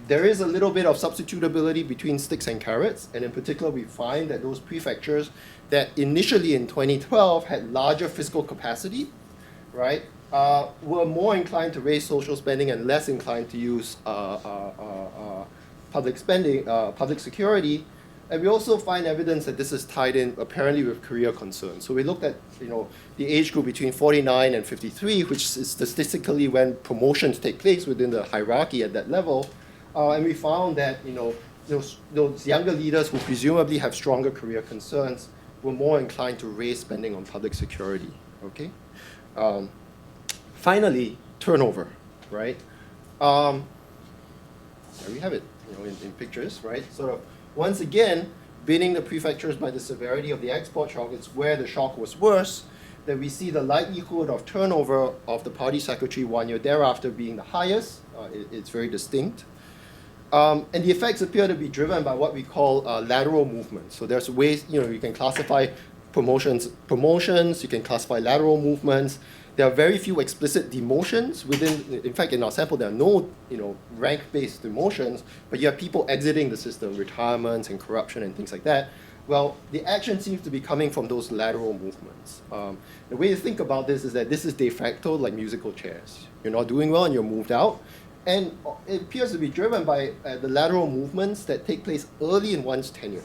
There is a little bit of substitutability between sticks and carrots, and in particular, we find that those prefectures that initially in 2012 had larger fiscal capacity, right, were more inclined to raise social spending and less inclined to use public spending, public security. And we also find evidence that this is tied in apparently with career concerns. So we looked at the age group between 49 and 53, which is statistically when promotions take place within the hierarchy at that level. And we found that those younger leaders who presumably have stronger career concerns were more inclined to raise spending on public security. Okay. Finally, turnover, right? There we have it, in pictures, right? Sort of. Once again, binning the prefectures by the severity of the export shock, it's where the shock was worse, that we see the likelihood of turnover of the party secretary 1 year thereafter being the highest. It's very distinct. And the effects appear to be driven by what we call lateral movements. So there's ways, you can classify promotions, you can classify lateral movements. There are very few explicit demotions within, in fact, in our sample, there are no, rank-based demotions, but you have people exiting the system, retirements and corruption and things like that. Well, the action seems to be coming from those lateral movements. The way to think about this is that this is de facto like musical chairs. You're not doing well and you're moved out. And it appears to be driven by the lateral movements that take place early in one's tenure.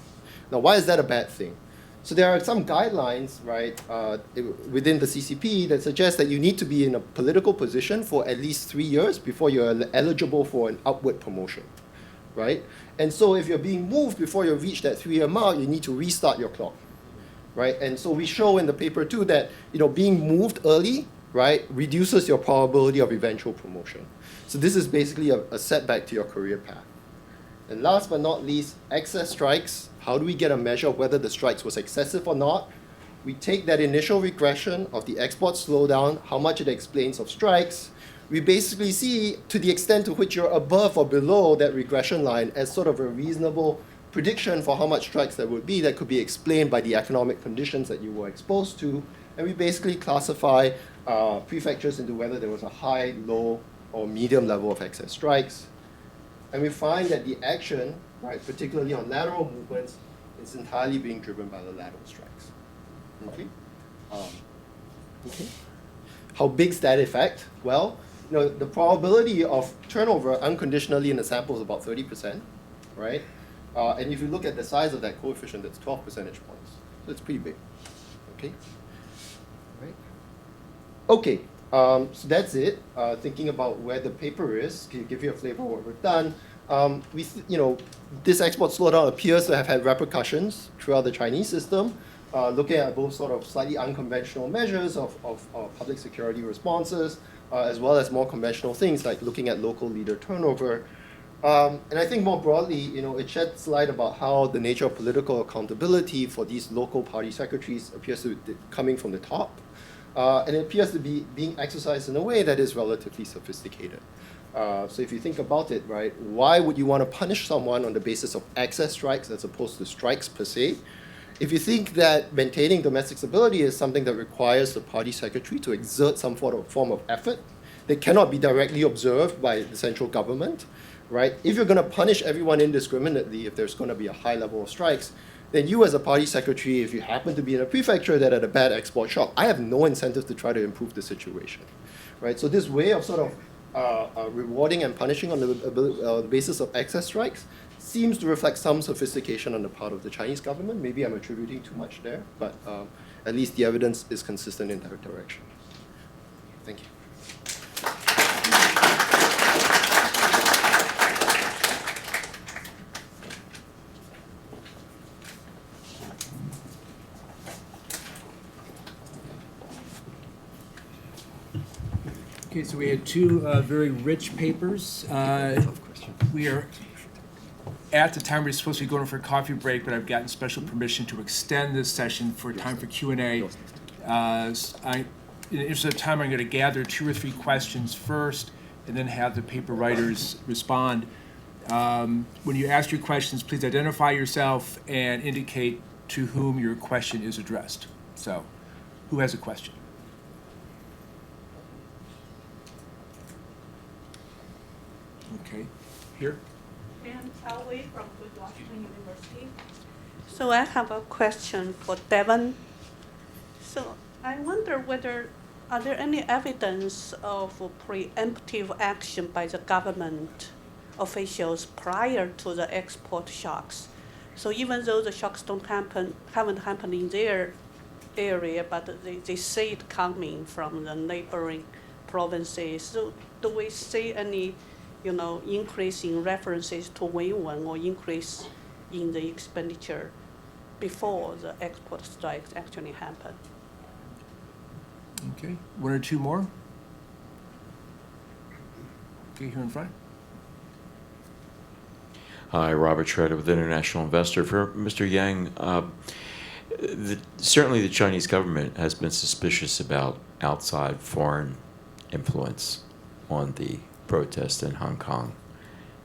Now, why is that a bad thing? So there are some guidelines, right, within the CCP that suggest that you need to be in a political position for at least 3 years before you're eligible for an upward promotion, right? And so if you're being moved before you reach that 3-year mark, you need to restart your clock, right? And so we show in the paper too that, being moved early, right, reduces your probability of eventual promotion. So this is basically a setback to your career path. And last but not least, excess strikes. How do we get a measure of whether the strikes was excessive or not? We take that initial regression of the export slowdown, how much it explains of strikes. We basically see to the extent to which you're above or below that regression line as sort of a reasonable prediction for how much strikes there would be that could be explained by the economic conditions that you were exposed to. And we basically classify prefectures into whether there was a high, low, or medium level of excess strikes. And we find that the action, right, particularly on lateral movements, is entirely being driven by the lateral strikes. Okay. Okay. How big is that effect? Well, the probability of turnover unconditionally in the sample is about 30%, right? And if you look at the size of that coefficient, that's 12 percentage points. So it's pretty big. Okay. Right. Okay. So that's it. Thinking about where the paper is, can give you a flavor of what we've done. This export slowdown appears to have had repercussions throughout the Chinese system. looking at both sort of slightly unconventional measures of public security responses, as well as more conventional things like looking at local leader turnover. And I think more broadly, it sheds light about how the nature of political accountability for these local party secretaries appears to be coming from the top. And it appears to be being exercised in a way that is relatively sophisticated. So if you think about it, right, why would you want to punish someone on the basis of excess strikes as opposed to strikes per se? If you think that maintaining domestic stability is something that requires the party secretary to exert some form of effort that cannot be directly observed by the central government, right? If you're going to punish everyone indiscriminately, if there's going to be a high level of strikes, then you as a party secretary, if you happen to be in a prefecture that had a bad export shock, I have no incentive to try to improve the situation, right? So this way of sort of rewarding and punishing on the basis of excess strikes seems to reflect some sophistication on the part of the Chinese government. Maybe I'm attributing too much there, but at least the evidence is consistent in that direction. Thank you. Okay, so we had two very rich papers. We are at the time we're supposed to be going for a coffee break, but I've gotten special permission to extend this session for time for Q&A. In the interest of time, I'm going to gather 2 or 3 questions first and then have the paper writers respond. When you ask your questions, please identify yourself and indicate to whom your question is addressed. So, who has a question? Okay, here. And Wei from Washington University. So I have a question for Davin. So I wonder are there any evidence of preemptive action by the government officials prior to the export shocks? So even though the shocks haven't happened in their area, but they see it coming from the neighboring provinces. So do we see any increase in references to Weiwen or increase in the expenditure before the export strikes actually happen? Okay, 1 or 2 more. Okay, here in front. Hi, Robert Schroeder with International Investor. For Mr. Yang, certainly the Chinese government has been suspicious about outside foreign influence on the protest in Hong Kong.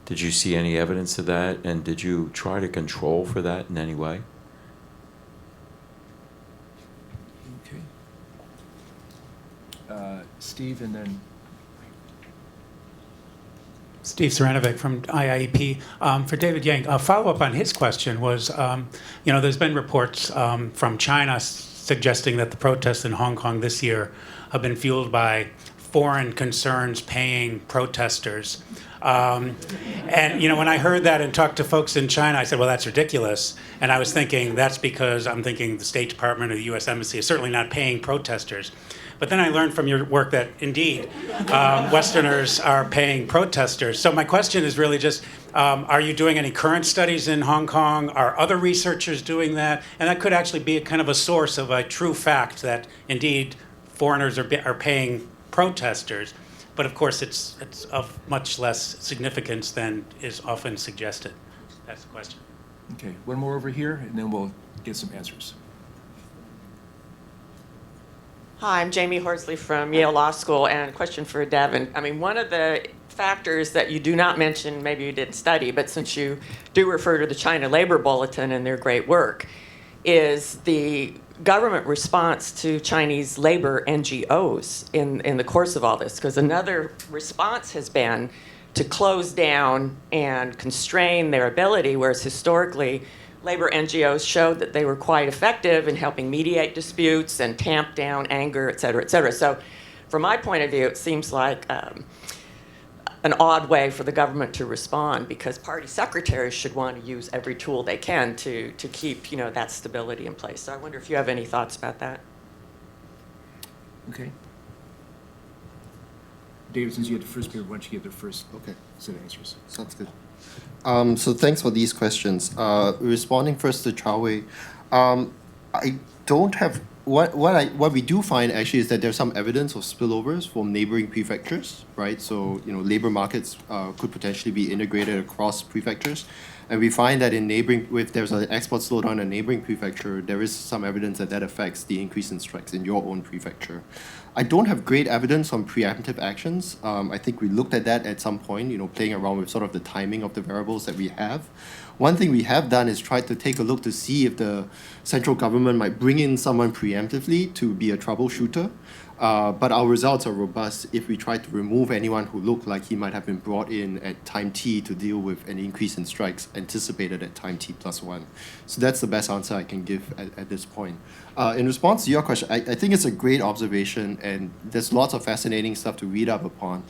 Did you see any evidence of that, and did you try to control for that in any way? Okay. Steve, and then... Steve Saranovic from IIEP. For David Yang, a follow-up on his question was, there's been reports from China suggesting that the protests in Hong Kong this year have been fueled by foreign concerns paying protesters. And when I heard that and talked to folks in China, I said, well, that's ridiculous. And I was thinking that's because I'm thinking the State Department or the U.S. Embassy is certainly not paying protesters. But then I learned from your work that indeed Westerners are paying protesters. So my question is really just, are you doing any current studies in Hong Kong? Are other researchers doing that? And that could actually be a kind of a source of a true fact that indeed foreigners are paying protesters, but of course it's of much less significance than is often suggested. That's the question. Okay, 1 more over here, and then we'll get some answers. Hi, I'm Jamie Horsley from Yale Law School, and a question for Davin. I mean, one of the factors that you do not mention, maybe you didn't study, but since you do refer to the China Labor Bulletin and their great work, is the government response to Chinese labor NGOs in the course of all this. Because another response has been to close down and constrain their ability, whereas historically labor NGOs showed that they were quite effective in helping mediate disputes and tamp down anger, et cetera, et cetera. So from my point of view, it seems like an odd way for the government to respond, because party secretaries should want to use every tool they can to keep that stability in place. So I wonder if you have any thoughts about that. Okay. David, since you had the first paper, why don't you give the first Okay. set of answers? Sounds good. So thanks for these questions. Responding first to Chao Wei. I don't have what we do find actually is that there's some evidence of spillovers from neighboring prefectures, right? So labor markets could potentially be integrated across prefectures, and we find that in neighboring, if there's an export slowdown in a neighboring prefecture, there is some evidence that affects the increase in strikes in your own prefecture. I don't have great evidence on preemptive actions. I think we looked at that at some point, playing around with sort of the timing of the variables that we have. One thing we have done is try to take a look to see if the central government might bring in someone preemptively to be a troubleshooter. But our results are robust if we try to remove anyone who looked like he might have been brought in at time t to deal with an increase in strikes anticipated at time t+1. So that's the best answer I can give at this point. In response to your question, I think it's a great observation, and there's lots of fascinating stuff to read up upon.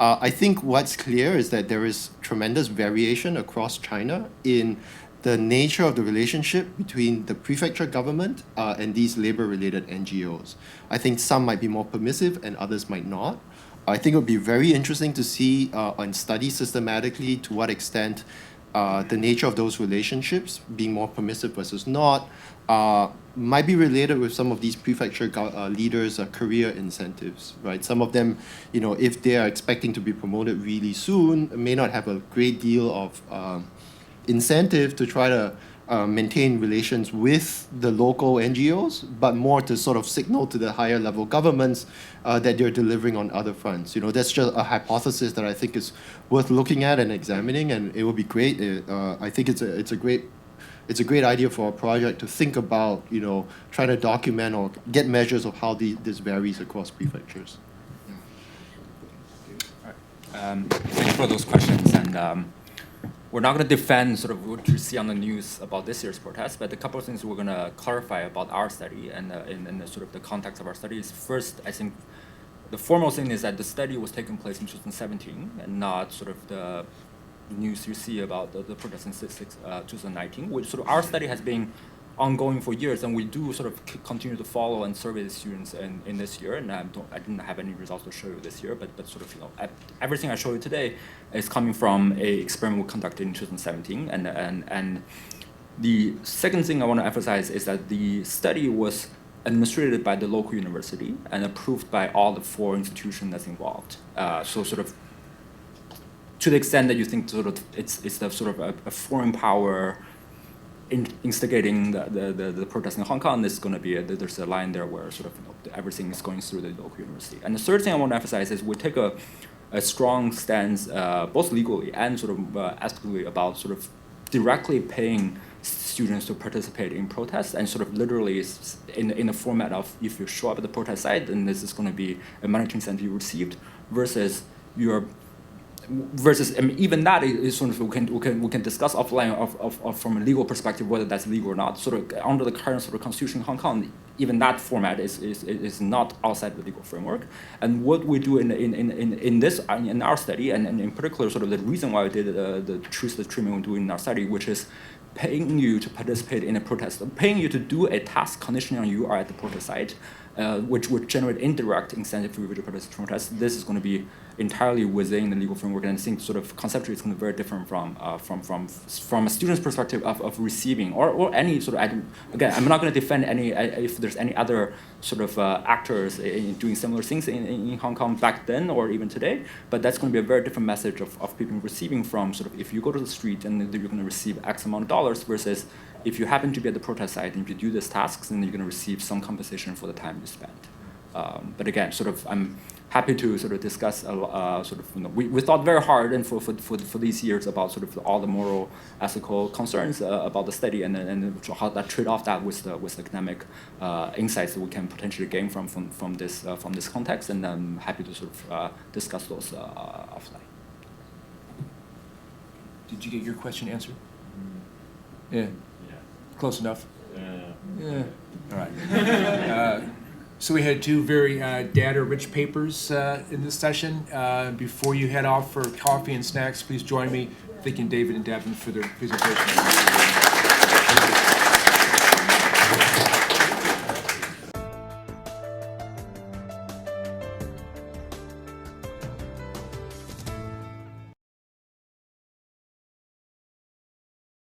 I think what's clear is that there is tremendous variation across China in the nature of the relationship between the prefecture government and these labor-related NGOs. I think some might be more permissive and others might not. I think it would be very interesting to see and study systematically to what extent the nature of those relationships, being more permissive versus not, might be related with some of these prefecture leaders' career incentives, right? Some of them, if they are expecting to be promoted really soon, may not have a great deal of incentive to try to maintain relations with the local NGOs, but more to sort of signal to the higher level governments that they're delivering on other fronts. That's just a hypothesis that I think is worth looking at and examining, and it would be great. I think it's a great idea for a project to think about, trying to document or get measures of how this varies across prefectures. Thank you for those questions, and we're not going to defend sort of what you see on the news about this year's protest, but a couple of things we're going to clarify about our study and in the sort of the context of our study is, first, I think the foremost thing is that the study was taking place in 2017 and not sort of the news you see about the protests in 2019, which sort of our study has been ongoing for years, and we do sort of continue to follow and survey the students in this year, and I didn't have any results to show you this year, but sort of everything I show you today is coming from a experiment we conducted in 2017, and the second thing I want to emphasize is that the study was administered by the local university and approved by all the 4 institutions that's involved. So sort of to the extent that you think sort of it's the sort of a foreign power instigating the protest in Hong Kong, there's going to be there's a line there where sort of everything is going through the local university. And the third thing I want to emphasize is we take a strong stance, both legally and sort of ethically, about sort of directly paying students to participate in protests, and sort of literally in the format of, if you show up at the protest site, then this is going to be a monetary incentive you received, versus I mean, even that is sort of we can discuss offline of from a legal perspective whether that's legal or not. Sort of under the current sort of constitution in Hong Kong, even that format is not outside the legal framework. And what we do in our study, and in particular, sort of the reason why we did choose the treatment we do in our study, which is paying you to participate in a protest, paying you to do a task conditioning on you are at the protest site, which would generate indirect incentive for you to participate in protests. This is going to be entirely within the legal framework, and I think sort of conceptually it's going to be very different from a student's perspective of receiving or any sort of, again, I'm not going to defend any if there's any other sort of actors doing similar things in Hong Kong back then or even today, but that's going to be a very different message of people receiving from sort of, if you go to the street and you're going to receive X amount of dollars, versus if you happen to be at the protest site and if you do these tasks, then you're going to receive some compensation for the time you spend. But again, sort of, I'm happy to sort of discuss sort of, we thought very hard and for these years about sort of all the moral, ethical concerns about the study, and how that trade off that with the academic insights that we can potentially gain from this context, and I'm happy to sort of discuss those offline. Did you get your question answered? Yeah. Close enough? Yeah. All right. So we had 2 very data-rich papers in this session. Before you head off for coffee and snacks, please join me thanking David and Davin for their presentation.